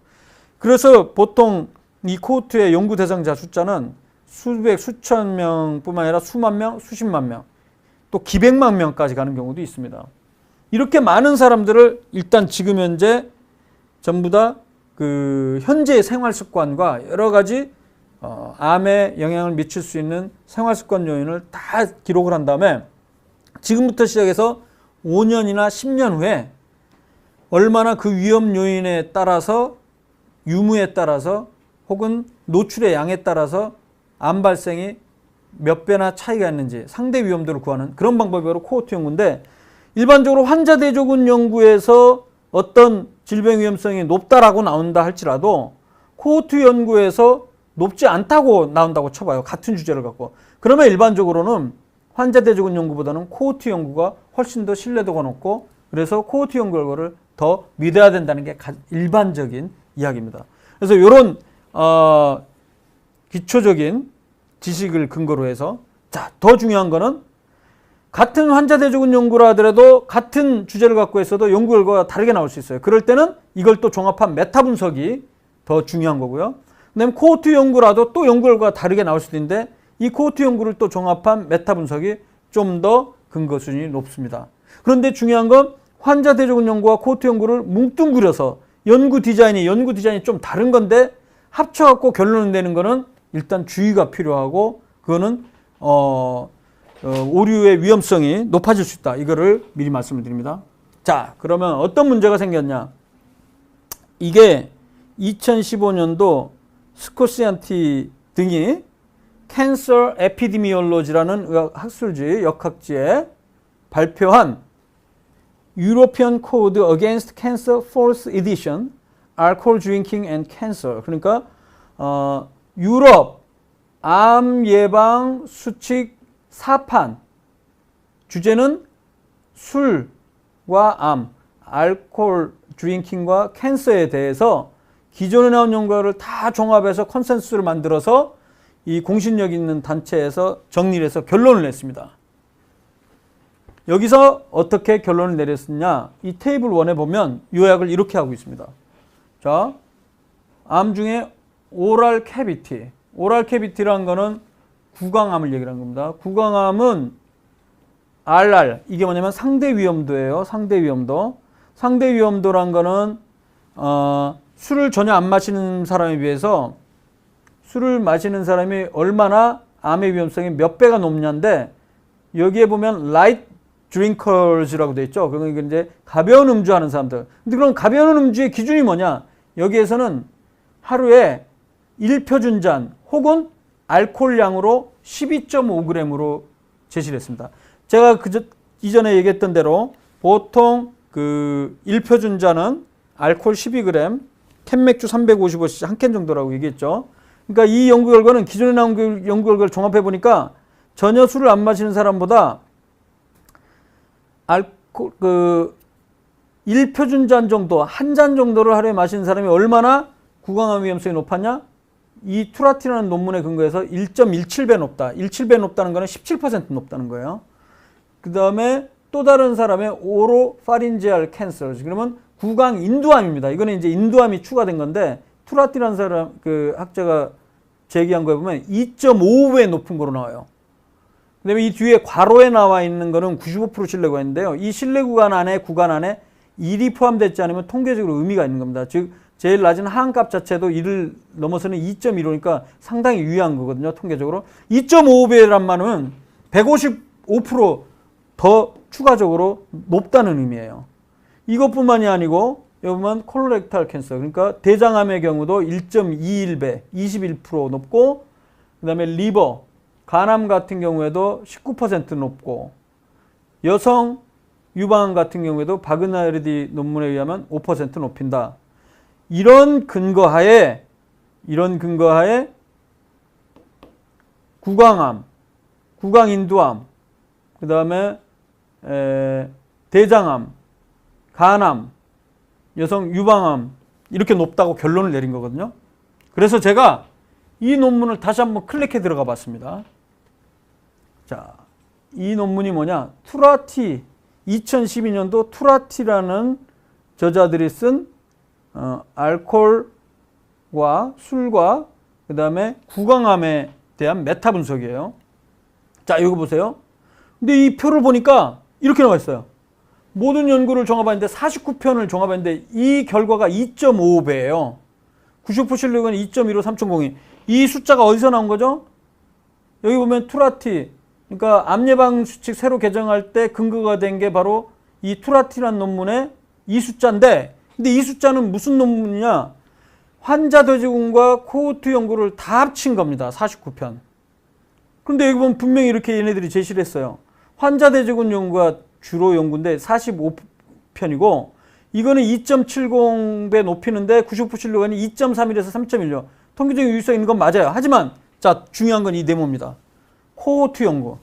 그래서 보통 이 코호트의 연구 대상자 숫자는 수백, 수천 명뿐만 아니라 수만 명, 수십만 명, 또 기백만 명까지 가는 경우도 있습니다. 이렇게 많은 사람들을 일단 지금 현재 전부 다 그 현재의 생활 습관과 여러 가지 암에 영향을 미칠 수 있는 생활 습관 요인을 다 기록을 한 다음에 지금부터 시작해서 5년이나 10년 후에 얼마나 그 위험 요인에 따라서 유무에 따라서 혹은 노출의 양에 따라서 암 발생이 몇 배나 차이가 있는지 상대 위험도를 구하는 그런 방법이 바로 코호트 연구인데, 일반적으로 환자 대조군 연구에서 어떤 질병 위험성이 높다라고 나온다 할지라도 코호트 연구에서 높지 않다고 나온다고 쳐봐요. 같은 주제를 갖고. 그러면 일반적으로는 환자 대조군 연구보다는 코호트 연구가 훨씬 더 신뢰도가 높고, 그래서 코호트 연구 결과를 더 믿어야 된다는 게 일반적인 이야기입니다. 그래서 이런 기초적인 지식을 근거로 해서, 자, 더 중요한 거는 같은 환자 대조군 연구라 하더라도 같은 주제를 갖고 있어도 연구 결과가 다르게 나올 수 있어요. 그럴 때는 이걸 또 종합한 메타 분석이 더 중요한 거고요. 그다음에 코호트 연구라도 또 연구 결과가 다르게 나올 수도 있는데 이 코호트 연구를 또 종합한 메타 분석이 좀 더 근거 수준이 높습니다. 그런데 중요한 건 환자 대조군 연구와 코호트 연구를 뭉뚱그려서 연구 디자인이 좀 다른 건데 합쳐갖고 결론을 내는 거는 일단 주의가 필요하고, 그거는 오류의 위험성이 높아질 수 있다. 이거를 미리 말씀을 드립니다. 자, 그러면 어떤 문제가 생겼냐. 이게 2015년도 스코시안티 등이 캔서 에피데미올로지라는 학술지, 역학지에 발표한 European Code Against Cancer Fourth Edition, Alcohol Drinking and Cancer. 그러니까 유럽 암 예방 수칙 4판, 주제는 술과 암, 알코올 드링킹과 캔서에 대해서 기존에 나온 연구를 다 종합해서 컨센서스를 만들어서 이 공신력 있는 단체에서 정리를 해서 결론을 냈습니다. 여기서 어떻게 결론을 내렸느냐, 이 테이블 1에 보면 요약을 이렇게 하고 있습니다. 자, 암 중에 오랄 캐비티, 오랄 캐비티라는 거는 구강암을 얘기하는 겁니다. 구강암은 RR, 이게 뭐냐면 상대 위험도예요. 상대 위험도. 상대 위험도란 거는 술을 전혀 안 마시는 사람에 비해서 술을 마시는 사람이 얼마나 암의 위험성이 몇 배가 높냐인데, 여기에 보면 light drinkers라고 돼 있죠. 그러니까 이제 가벼운 음주하는 사람들. 근데 그럼 가벼운 음주의 기준이 뭐냐? 여기에서는 하루에 1표준잔 혹은 알코올량으로 12.5g으로 제시를 했습니다. 제가 이전에 얘기했던 대로 보통 그 1표준잔은 알코올 12g, 캔맥주 355cc 한 캔 정도라고 얘기했죠. 그러니까 이 연구 결과는 기존에 나온 연구 결과를 종합해 보니까 전혀 술을 안 마시는 사람보다 그 1표준잔 정도, 한 잔 정도를 하루에 마시는 사람이 얼마나 구강암 위험성이 높았냐? 이 투라티라는 논문에 근거해서 1.17배 높다. 17배 높다는 거는 17% 높다는 거예요. 그 다음에 또 다른 사람의 오로파린지알 캔서. 그러면 구강 인두암입니다. 이거는 이제 인두암이 추가된 건데, 투라티라는 사람, 그 학자가 제기한 거에 보면 2.5배 높은 거로 나와요. 그 다음에 이 뒤에 괄호에 나와 있는 거는 95% 신뢰 구간인데요. 이 신뢰 구간 안에, 일이 포함되지 않으면 통계적으로 의미가 있는 겁니다. 즉, 제일 낮은 하한값 자체도 1을 넘어서는 2.15니까 상당히 유의한 거거든요. 통계적으로. 2.5배란 말은 155% 추가적으로 높다는 의미예요. 이것뿐만이 아니고 여기 보면 콜로렉탈 캔서, 그러니까 대장암의 경우도 1.21배, 21% 높고, 그 다음에 리버, 간암 같은 경우에도 19% 높고, 여성 유방암 같은 경우에도 바그나르디 논문에 의하면 5% 높인다. 이런 근거하에 구강암, 구강인두암, 그 다음에 대장암, 간암, 여성 유방암 이렇게 높다고 결론을 내린 거거든요. 그래서 제가 이 논문을 다시 한번 클릭해 들어가 봤습니다. 자, 이 논문이 뭐냐? 투라티, 2012년도 투라티라는 저자들이 쓴 알코올과 술과 그 다음에 구강암에 대한 메타 분석이에요. 자, 이거 보세요. 근데 이 표를 보니까 이렇게 나와 있어요. 모든 연구를 종합했는데 49편을 종합했는데 이 결과가 2.5배예요. 99% 신뢰도가 2.15, 3.02. 이 숫자가 어디서 나온 거죠? 여기 보면 투라티, 그러니까 암 예방 수칙 새로 개정할 때 근거가 된 게 바로 이 투라티라는 논문의 이 숫자인데, 근데 이 숫자는 무슨 논문이냐? 환자 대조군과 코호트 연구를 다 합친 겁니다. 49편. 그런데 여기 보면 분명히 이렇게 얘네들이 제시를 했어요. 환자 대조군 연구가 주로 연구인데 45편이고, 이거는 2.70배 높이는데 99% 신뢰도가 2.31에서 3.16. 통계적인 유효성이 있는 건 맞아요. 하지만 자, 중요한 건 이 네모입니다. 코호트 연구.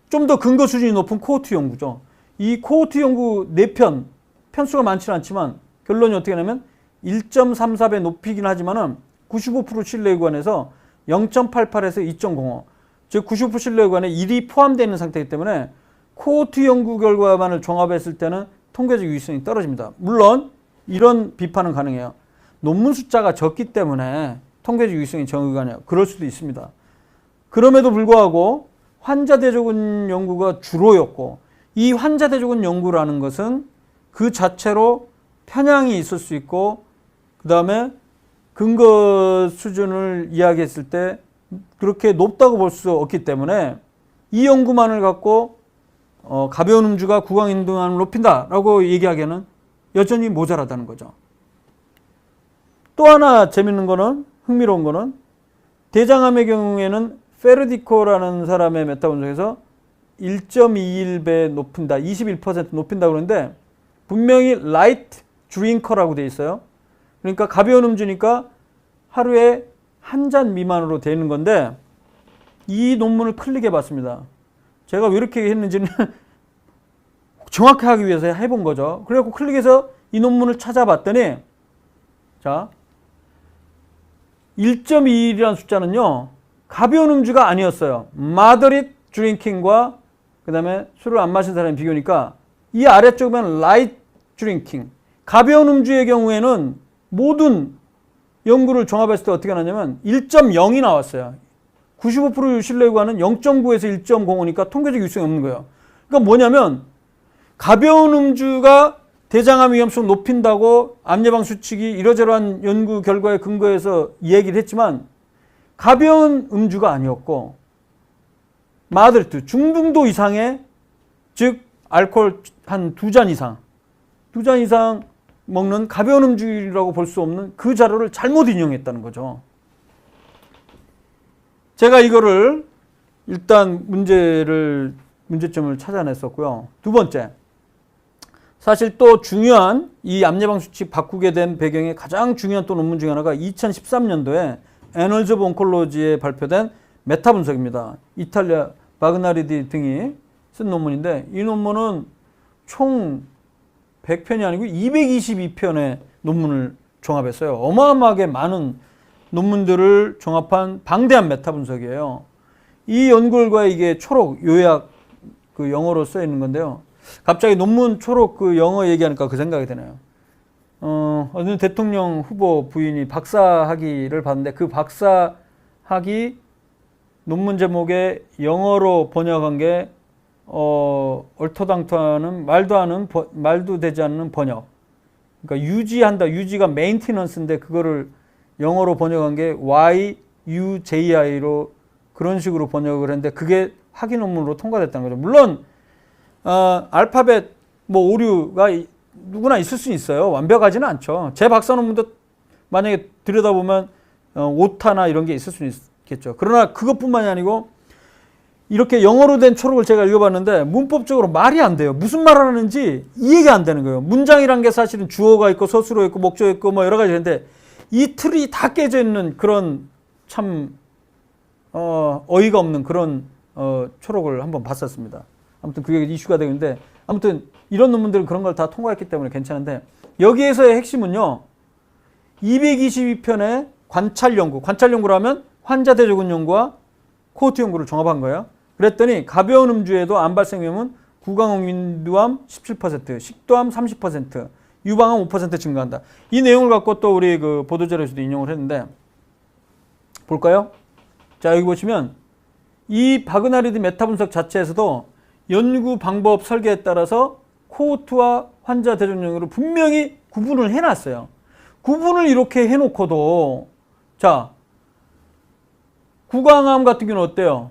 좀 더 근거 수준이 높은 코호트 연구죠. 이 코호트 연구 4편, 편수가 많지는 않지만 결론이 어떻게 되냐면 1.34배 높이긴 하지만은 95% 신뢰 구간에서 0.88에서 2.05. 즉 95% 신뢰 구간에 1이 포함되어 있는 상태이기 때문에 코호트 연구 결과만을 종합했을 때는 통계적 유의성이 떨어집니다. 물론 이런 비판은 가능해요. 논문 숫자가 적기 때문에 통계적 유의성이 정의가네요. 그럴 수도 있습니다. 그럼에도 불구하고 환자 대조군 연구가 주로였고, 이 환자 대조군 연구라는 것은 그 자체로 편향이 있을 수 있고, 그 다음에 근거 수준을 이야기했을 때 그렇게 높다고 볼 수 없기 때문에 이 연구만을 갖고 가벼운 음주가 구강인등함을 높인다라고 얘기하기에는 여전히 모자라다는 거죠. 또 하나 재밌는 거는, 흥미로운 거는 대장암의 경우에는 페르디코라는 사람의 메타 분석에서 1.21배 높인다, 21% 높인다고 그러는데 분명히 라이트 드링커라고 돼 있어요. 그러니까 가벼운 음주니까 하루에 한 잔 미만으로 되어 있는 건데, 이 논문을 클릭해 봤습니다. 제가 왜 이렇게 했는지는 정확히 하기 위해서 해본 거죠. 그래갖고 클릭해서 이 논문을 찾아봤더니, 자, 1.21이라는 숫자는요, 가벼운 음주가 아니었어요. moderate drinking과 그 다음에 술을 안 마신 사람이 비교니까 이 아래쪽에 보면 light drinking. 가벼운 음주의 경우에는 모든 연구를 종합했을 때 어떻게 나냐면 1.0이 나왔어요. 95% 신뢰 구간은 0.9에서 1.05니까 통계적 유효성이 없는 거예요. 그러니까 뭐냐면 가벼운 음주가 대장암 위험성을 높인다고 암 예방 수칙이 이러저러한 연구 결과에 근거해서 얘기를 했지만 가벼운 음주가 아니었고 마드리트 중등도 이상의, 즉 알코올 한 2잔 이상 먹는 가벼운 음주라고 볼 수 없는 그 자료를 잘못 인용했다는 거죠. 제가 이거를 일단 문제점을 찾아냈었고요. 두 번째, 사실 또 중요한 이 암 예방 수칙 바꾸게 된 배경의 가장 중요한 또 논문 중에 하나가 2013년도에 애널즈 오브 온콜로지에 발표된 메타 분석입니다. 이탈리아 바그나리디 등이 쓴 논문인데, 이 논문은 총 100편이 아니고 222편의 논문을 종합했어요. 어마어마하게 많은 논문들을 종합한 방대한 메타 분석이에요. 이 연구 결과에 이게 초록 요약 그 영어로 써 있는 건데요. 갑자기 논문 초록 그 영어 얘기하니까 그 생각이 드네요. 어느 대통령 후보 부인이 박사학위를 받는데 그 박사학위 논문 제목에 영어로 번역한 게 얼토당토하는 말도 되지 않는 번역. 그러니까 유지가 메인티넌스인데 그거를 영어로 번역한 게 YUJI로 그런 식으로 번역을 했는데 그게 학위 논문으로 통과됐다는 거죠. 물론 알파벳 뭐 오류가 누구나 있을 수 있어요. 완벽하지는 않죠. 제 박사 논문도 만약에 들여다보면 오타나 이런 게 있을 수 있겠죠. 그러나 그것뿐만이 아니고 이렇게 영어로 된 초록을 제가 읽어봤는데 문법적으로 말이 안 돼요. 무슨 말을 하는지 이해가 안 되는 거예요. 문장이란 게 사실은 주어가 있고 서술어 있고 목적어 있고 뭐 여러 가지 있는데 이 틀이 다 깨져 있는 그런 참 어이가 없는 그런 초록을 한번 봤었습니다. 아무튼 그게 이슈가 되는데, 아무튼 이런 논문들은 그런 걸 다 통과했기 때문에 괜찮은데, 여기에서의 핵심은요, 222편의 관찰 연구라면 환자 대조군 연구와 코호트 연구를 종합한 거예요. 그랬더니 가벼운 음주에도 암 발생 위험은 구강인두암 17%, 식도암 30%, 유방암 5% 증가한다. 이 내용을 갖고 또 우리 그 보도자료에서도 인용을 했는데, 볼까요? 자, 여기 보시면 이 바그나리디 메타 분석 자체에서도 연구 방법 설계에 따라서 코호트와 환자 대조군 연구를 분명히 구분을 해놨어요. 구분을 이렇게 해놓고도 자, 구강암 같은 경우는 어때요?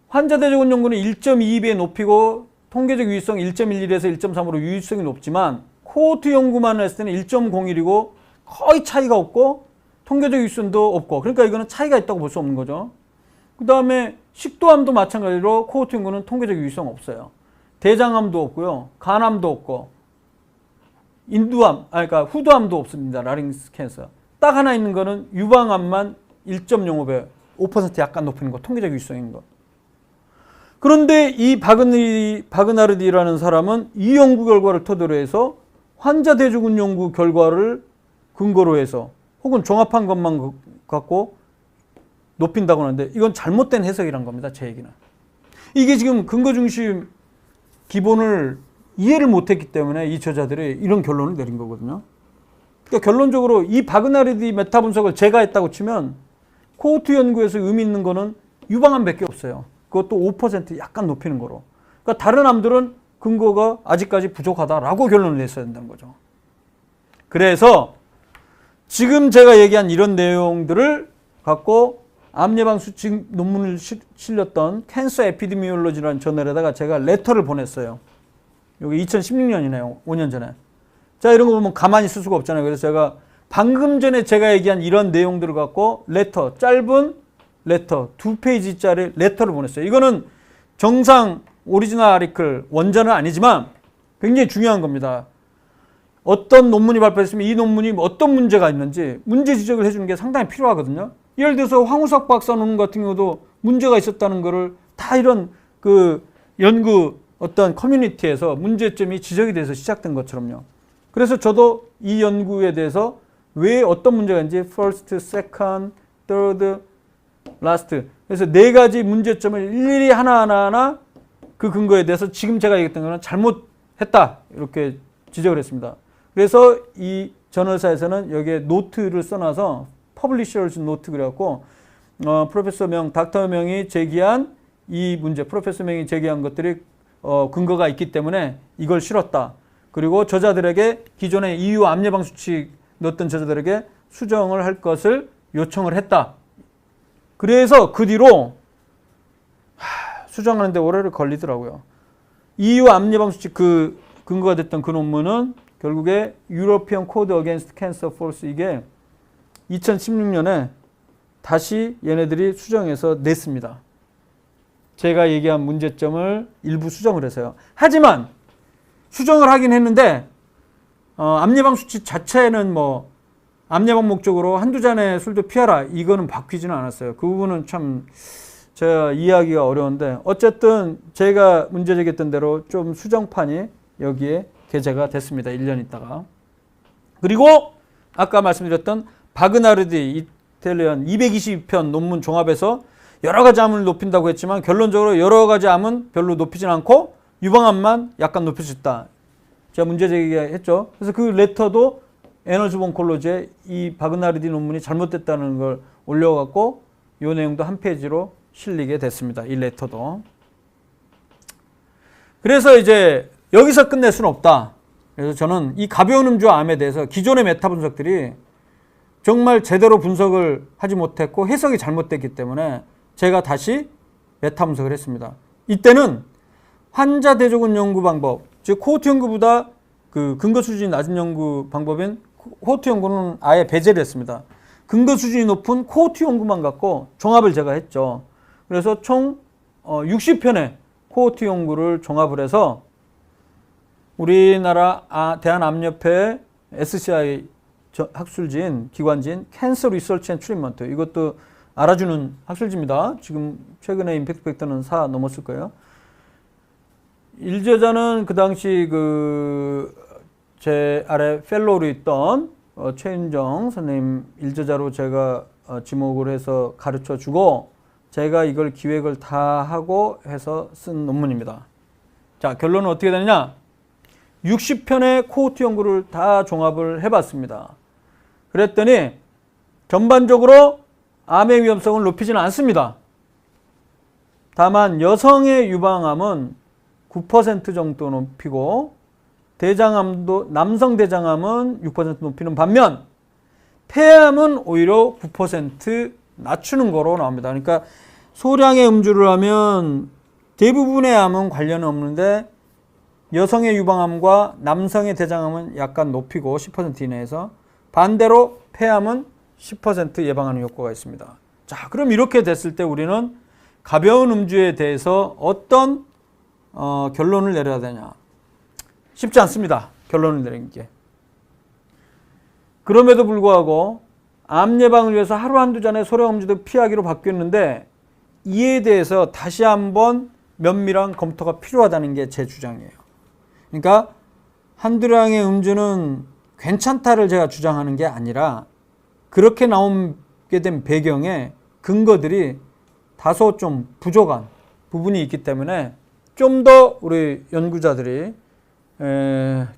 환자 대조군 연구는 1.22배 높이고 통계적 유의성 1.11에서 1.3으로 유의성이 높지만 코호트 연구만 했을 때는 1.01이고 거의 차이가 없고 통계적 유의성도 없고, 그러니까 이거는 차이가 있다고 볼 수 없는 거죠. 그 다음에 식도암도 마찬가지로 코호트 연구는 통계적 유의성 없어요. 대장암도 없고요, 간암도 없고, 그러니까 후두암도 없습니다. 라링스 캔서. 딱 하나 있는 거는 유방암만 1.05배, 5% 약간 높은 거, 통계적 유의성인 거. 그런데 이 바그나르디라는 사람은 이 연구 결과를 토대로 해서 환자 대조군 연구 결과를 근거로 해서 혹은 종합한 것만 갖고 높인다고 하는데 이건 잘못된 해석이란 겁니다. 제 얘기는. 이게 지금 근거 중심 기본을 이해를 못했기 때문에 이 저자들이 이런 결론을 내린 거거든요. 그러니까 결론적으로 이 바그나르디 메타 분석을 제가 했다고 치면 코호트 연구에서 의미 있는 거는 유방암밖에 없어요. 그것도 5% 약간 높이는 거로. 그러니까 다른 암들은 근거가 아직까지 부족하다라고 결론을 냈어야 된다는 거죠. 그래서 지금 제가 얘기한 이런 내용들을 갖고 암 예방 수칙 논문을 실렸던 캔서 에피데미올로지라는 저널에다가 제가 레터를 보냈어요. 여기 2016년이네요. 5년 전에. 자, 이런 거 보면 가만히 있을 수가 없잖아요. 그래서 제가 방금 전에 제가 얘기한 이런 내용들을 갖고 레터, 짧은 레터, 2페이지짜리 레터를 보냈어요. 이거는 정상 오리지널 아리클 원전은 아니지만 굉장히 중요한 겁니다. 어떤 논문이 발표했으면 이 논문이 어떤 문제가 있는지 문제 지적을 해주는 게 상당히 필요하거든요. 예를 들어서 황우석 박사 논문 같은 경우도 문제가 있었다는 거를 다 이런 그 연구 어떤 커뮤니티에서 문제점이 지적이 돼서 시작된 것처럼요. 그래서 저도 이 연구에 대해서 왜 어떤 문제가 있는지 first, second, third, last 그래서 4가지 문제점을 일일이 하나하나 그 근거에 대해서 지금 제가 얘기했던 거는 잘못했다 이렇게 지적을 했습니다. 그래서 이 저널사에서는 여기에 노트를 써놔서 퍼블리셔즈 노트 그래갖고 프로페서 명, 닥터 명이 제기한 이 문제, 프로페서 명이 제기한 것들이 근거가 있기 때문에 이걸 실었다. 그리고 저자들에게 기존에 EU 암 예방 수칙 넣었던 저자들에게 수정을 할 것을 요청을 했다. 그래서 그 뒤로 수정하는데 오래를 걸리더라고요. EU 암 예방 수칙 그 근거가 됐던 그 논문은 결국에 European Code Against Cancer Force 이게 2016년에 다시 얘네들이 수정해서 냈습니다. 제가 얘기한 문제점을 일부 수정을 해서요. 하지만 수정을 하긴 했는데 암 예방 수칙 자체는 뭐 암 예방 목적으로 한두 잔의 술도 피하라 이거는 바뀌지는 않았어요. 그 부분은 참 제가 이해하기가 어려운데 어쨌든 제가 문제 제기했던 대로 좀 수정판이 여기에 게재가 됐습니다. 1년 있다가. 그리고 아까 말씀드렸던 바그나르디 이탈리안 222편 논문 종합에서 여러 가지 암을 높인다고 했지만 결론적으로 여러 가지 암은 별로 높이진 않고 유방암만 약간 높일 수 있다. 제가 문제 제기했죠. 그래서 그 레터도 애널즈 오브 온콜로지에 이 바그나르디 논문이 잘못됐다는 걸 올려갖고 이 내용도 한 페이지로 실리게 됐습니다. 이 레터도. 그래서 이제 여기서 끝낼 수는 없다. 그래서 저는 이 가벼운 음주 암에 대해서 기존의 메타 분석들이 정말 제대로 분석을 하지 못했고 해석이 잘못됐기 때문에 제가 다시 메타 분석을 했습니다. 이때는 환자 대조군 연구 방법, 즉 코호트 연구보다 그 근거 수준이 낮은 연구 방법인 코호트 연구는 아예 배제를 했습니다. 근거 수준이 높은 코호트 연구만 갖고 종합을 제가 했죠. 그래서 총 60편의 코호트 연구를 종합을 해서 우리나라 대한암협회 SCI 학술지인 기관지인 캔서 리서치 앤 트리트먼트 이것도 알아주는 학술지입니다. 지금 최근에 임팩트 팩터는 4 넘었을 거예요. 일저자는 그 당시 제 아래 펠로우로 있던 최윤정 선생님 일저자로 제가 지목을 해서 가르쳐 주고 제가 이걸 기획을 다 하고 해서 쓴 논문입니다. 자, 결론은 어떻게 되느냐? 60편의 코호트 연구를 다 종합을 해봤습니다. 그랬더니 전반적으로 암의 위험성을 높이지는 않습니다. 다만 여성의 유방암은 9% 정도 높이고 대장암도 남성 대장암은 6% 높이는 반면 폐암은 오히려 9% 낮추는 거로 나옵니다. 그러니까 소량의 음주를 하면 대부분의 암은 관련은 없는데 여성의 유방암과 남성의 대장암은 약간 높이고 10% 이내에서 반대로 폐암은 10% 예방하는 효과가 있습니다. 자, 그럼 이렇게 됐을 때 우리는 가벼운 음주에 대해서 어떤 결론을 내려야 되냐? 쉽지 않습니다. 결론을 내리는 게. 그럼에도 불구하고 암 예방을 위해서 하루 한두 잔의 소량 음주도 피하기로 바뀌었는데 이에 대해서 다시 한번 면밀한 검토가 필요하다는 게 제 주장이에요. 그러니까 한두 량의 음주는 괜찮다를 제가 주장하는 게 아니라 그렇게 나오게 된 배경에 근거들이 다소 좀 부족한 부분이 있기 때문에 좀 더 우리 연구자들이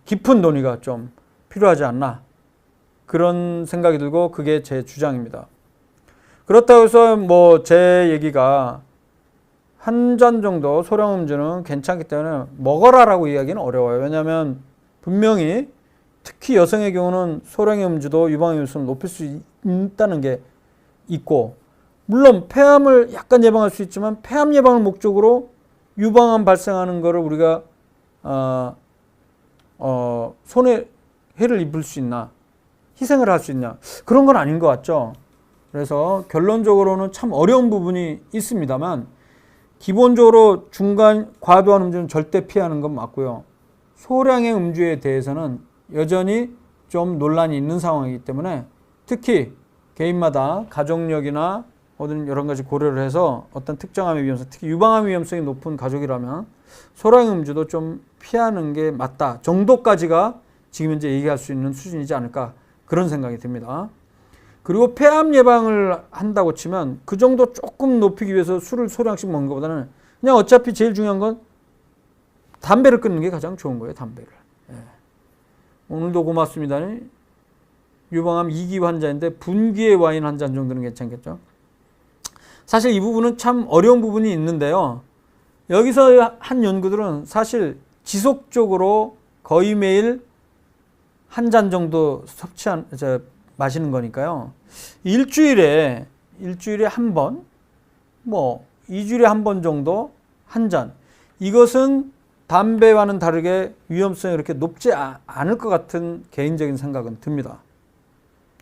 깊은 논의가 좀 필요하지 않나 그런 생각이 들고 그게 제 주장입니다. 그렇다고 해서 뭐 제 얘기가 한 잔 정도 소량 음주는 괜찮기 때문에 먹어라라고 이야기는 어려워요. 왜냐하면 분명히 특히 여성의 경우는 소량의 음주도 유방암 위험성을 높일 수 있다는 게 있고 물론 폐암을 약간 예방할 수 있지만 폐암 예방을 목적으로 유방암 발생하는 거를 우리가 손해를 입을 수 있나 희생을 할 수 있냐 그런 건 아닌 것 같죠. 그래서 결론적으로는 참 어려운 부분이 있습니다만 기본적으로 중간 과도한 음주는 절대 피하는 건 맞고요. 소량의 음주에 대해서는 여전히 좀 논란이 있는 상황이기 때문에 특히 개인마다 가족력이나 모든 여러 가지 고려를 해서 어떤 특정암의 위험성, 특히 유방암 위험성이 높은 가족이라면 소량 음주도 좀 피하는 게 맞다 정도까지가 지금 현재 얘기할 수 있는 수준이지 않을까 그런 생각이 듭니다. 그리고 폐암 예방을 한다고 치면 그 정도 조금 높이기 위해서 술을 소량씩 먹는 것보다는 그냥 어차피 제일 중요한 건 담배를 끊는 게 가장 좋은 거예요. 담배를. 예. 오늘도 고맙습니다. 유방암 2기 환자인데 분기의 와인 한 잔 정도는 괜찮겠죠. 사실 이 부분은 참 어려운 부분이 있는데요. 여기서 한 연구들은 사실 지속적으로 거의 매일 한 잔 정도 마시는 거니까요. 일주일에 한 번, 뭐 2주일에 한 번 정도 한 잔. 이것은 담배와는 다르게 위험성이 그렇게 높지 않을 것 같은 개인적인 생각은 듭니다.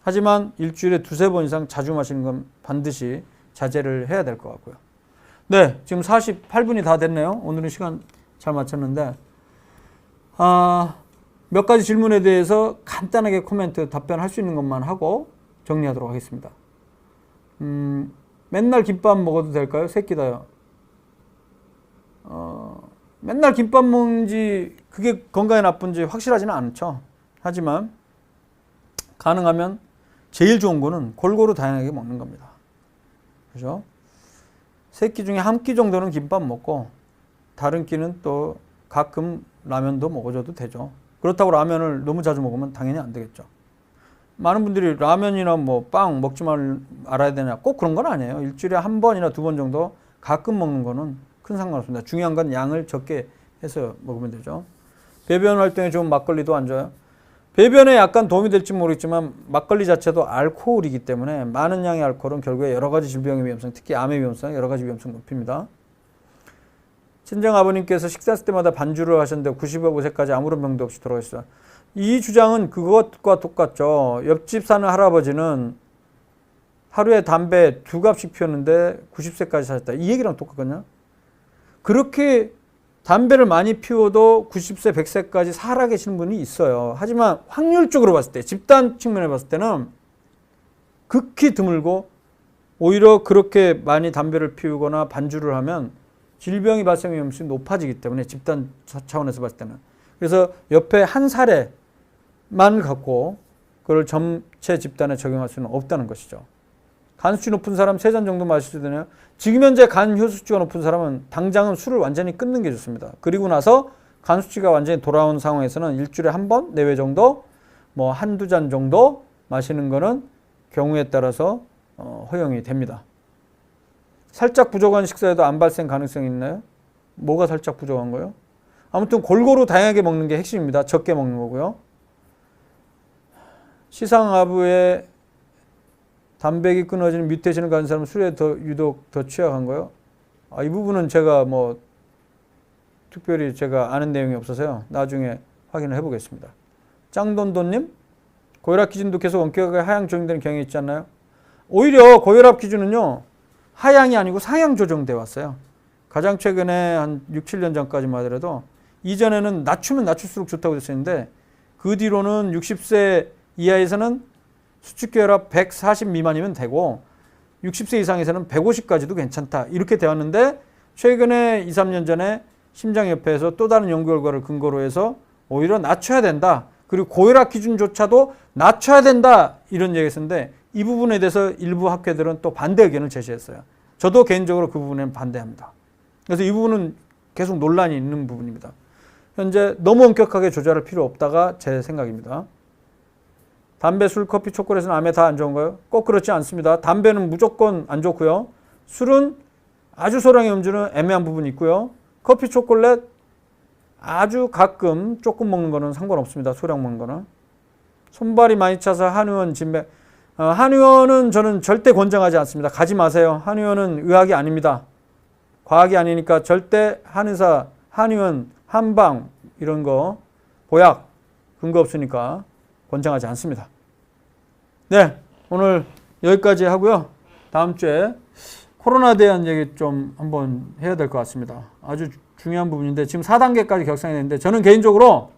하지만 일주일에 두세 번 이상 자주 마시는 건 반드시 자제를 해야 될 것 같고요. 네, 지금 48분이 다 됐네요. 오늘은 시간 잘 맞췄는데 몇 가지 질문에 대해서 간단하게 코멘트 답변할 수 있는 것만 하고 정리하도록 하겠습니다. 맨날 김밥 먹어도 될까요? 새끼다요. 맨날 김밥 먹는지 그게 건강에 나쁜지 확실하지는 않죠. 하지만 가능하면 제일 좋은 거는 골고루 다양하게 먹는 겁니다. 그죠? 세 끼 중에 한 끼 정도는 김밥 먹고 다른 끼는 또 가끔 라면도 먹어줘도 되죠. 그렇다고 라면을 너무 자주 먹으면 당연히 안 되겠죠. 많은 분들이 라면이나 뭐 빵 먹지 말아야 되냐 꼭 그런 건 아니에요. 일주일에 한 번이나 두 번 정도 가끔 먹는 거는 큰 상관없습니다. 중요한 건 양을 적게 해서 먹으면 되죠. 배변 활동에 좋은 막걸리도 안 좋아요. 배변에 약간 도움이 될지 모르겠지만 막걸리 자체도 알코올이기 때문에 많은 양의 알코올은 결국에 여러 가지 질병의 위험성, 특히 암의 위험성, 여러 가지 위험성 높입니다. 친정 아버님께서 식사했을 때마다 반주를 하셨는데 95세까지 아무런 병도 없이 돌아가셨어요. 이 주장은 그것과 똑같죠. 옆집 사는 할아버지는 하루에 담배 2갑씩 피웠는데 90세까지 사셨다. 이 얘기랑 똑같거든요. 그렇게 담배를 많이 피워도 90세, 100세까지 살아계시는 분이 있어요. 하지만 확률적으로 봤을 때, 집단 측면에 봤을 때는 극히 드물고 오히려 그렇게 많이 담배를 피우거나 반주를 하면 질병이 발생 위험성이 높아지기 때문에 집단 차원에서 봤을 때는. 그래서 옆에 한 사례만 갖고 그걸 전체 집단에 적용할 수는 없다는 것이죠. 간 수치 높은 사람 3잔 정도 마실 수 되나요? 지금 현재 간 효소 수치가 높은 사람은 당장은 술을 완전히 끊는 게 좋습니다. 그리고 나서 간 수치가 완전히 돌아온 상황에서는 일주일에 한 번 내외 정도 뭐 한두 잔 정도 마시는 거는 경우에 따라서 허용이 됩니다. 살짝 부족한 식사에도 암 발생 가능성이 있나요? 뭐가 살짝 부족한 거예요? 아무튼 골고루 다양하게 먹는 게 핵심입니다. 적게 먹는 거고요. 시상하부에 단백이 끊어지는 뮤테이션을 가진 사람은 술에 유독 더 취약한 거요? 이 부분은 제가 뭐 특별히 제가 아는 내용이 없어서요. 나중에 확인을 해보겠습니다. 짱돈돈님, 고혈압 기준도 계속 엄격하게 하향 조정되는 경향이 있지 않나요? 오히려 고혈압 기준은요, 하향이 아니고 상향 조정돼 왔어요. 가장 최근에 한 6, 7년 전까지만 하더라도 이전에는 낮추면 낮출수록 좋다고 됐었는데 그 뒤로는 60세 이하에서는 수축고혈압 140 미만이면 되고 60세 이상에서는 150까지도 괜찮다. 이렇게 되었는데 최근에 2, 3년 전에 심장협회에서 또 다른 연구 결과를 근거로 해서 오히려 낮춰야 된다. 그리고 고혈압 기준조차도 낮춰야 된다. 이런 얘기가 있었는데 이 부분에 대해서 일부 학회들은 또 반대 의견을 제시했어요. 저도 개인적으로 그 부분에는 반대합니다. 그래서 이 부분은 계속 논란이 있는 부분입니다. 현재 너무 엄격하게 조절할 필요 없다가 제 생각입니다. 담배, 술, 커피, 초콜릿은 암에 다 안 좋은가요? 꼭 그렇지 않습니다. 담배는 무조건 안 좋고요. 술은 아주 소량의 음주는 애매한 부분이 있고요. 커피, 초콜릿 아주 가끔 조금 먹는 거는 상관없습니다. 소량 먹는 거는. 손발이 많이 차서 한의원 진맥. 한의원은 저는 절대 권장하지 않습니다. 가지 마세요. 한의원은 의학이 아닙니다. 과학이 아니니까 절대 한의사, 한의원, 한방 이런 거 보약 근거 없으니까 권장하지 않습니다. 네, 오늘 여기까지 하고요. 다음 주에 코로나에 대한 얘기 좀 한번 해야 될 것 같습니다. 아주 중요한 부분인데 지금 4단계까지 격상이 됐는데 저는 개인적으로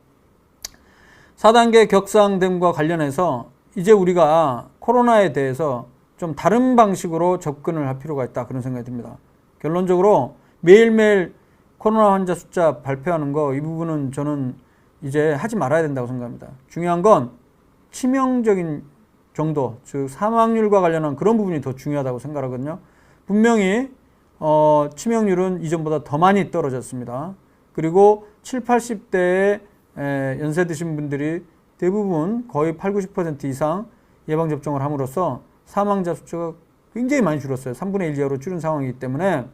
4단계 격상됨과 관련해서 이제 우리가 코로나에 대해서 좀 다른 방식으로 접근을 할 필요가 있다 그런 생각이 듭니다. 결론적으로 매일매일 코로나 환자 숫자 발표하는 거 이 부분은 저는 이제 하지 말아야 된다고 생각합니다. 중요한 건 치명적인 정도, 즉 사망률과 관련한 그런 부분이 더 중요하다고 생각하거든요. 분명히 치명률은 이전보다 더 많이 떨어졌습니다. 그리고 7, 80대의 연세 드신 분들이 대부분 거의 8, 90% 이상 예방접종을 함으로써 사망자 숫자가 굉장히 많이 줄었어요. 3분의 1 이하로 줄은 상황이기 때문에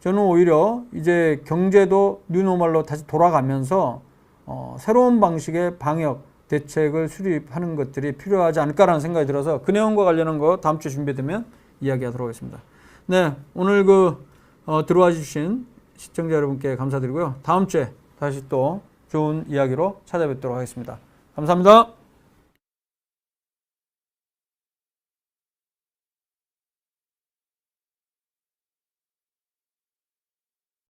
저는 오히려 이제 경제도 뉴노멀로 다시 돌아가면서 새로운 방식의 방역 대책을 수립하는 것들이 필요하지 않을까라는 생각이 들어서 그 내용과 관련한 거 다음 주에 준비되면 이야기하도록 하겠습니다. 네, 오늘 들어와 주신 시청자 여러분께 감사드리고요. 다음 주에 다시 또 좋은 이야기로 찾아뵙도록 하겠습니다. 감사합니다.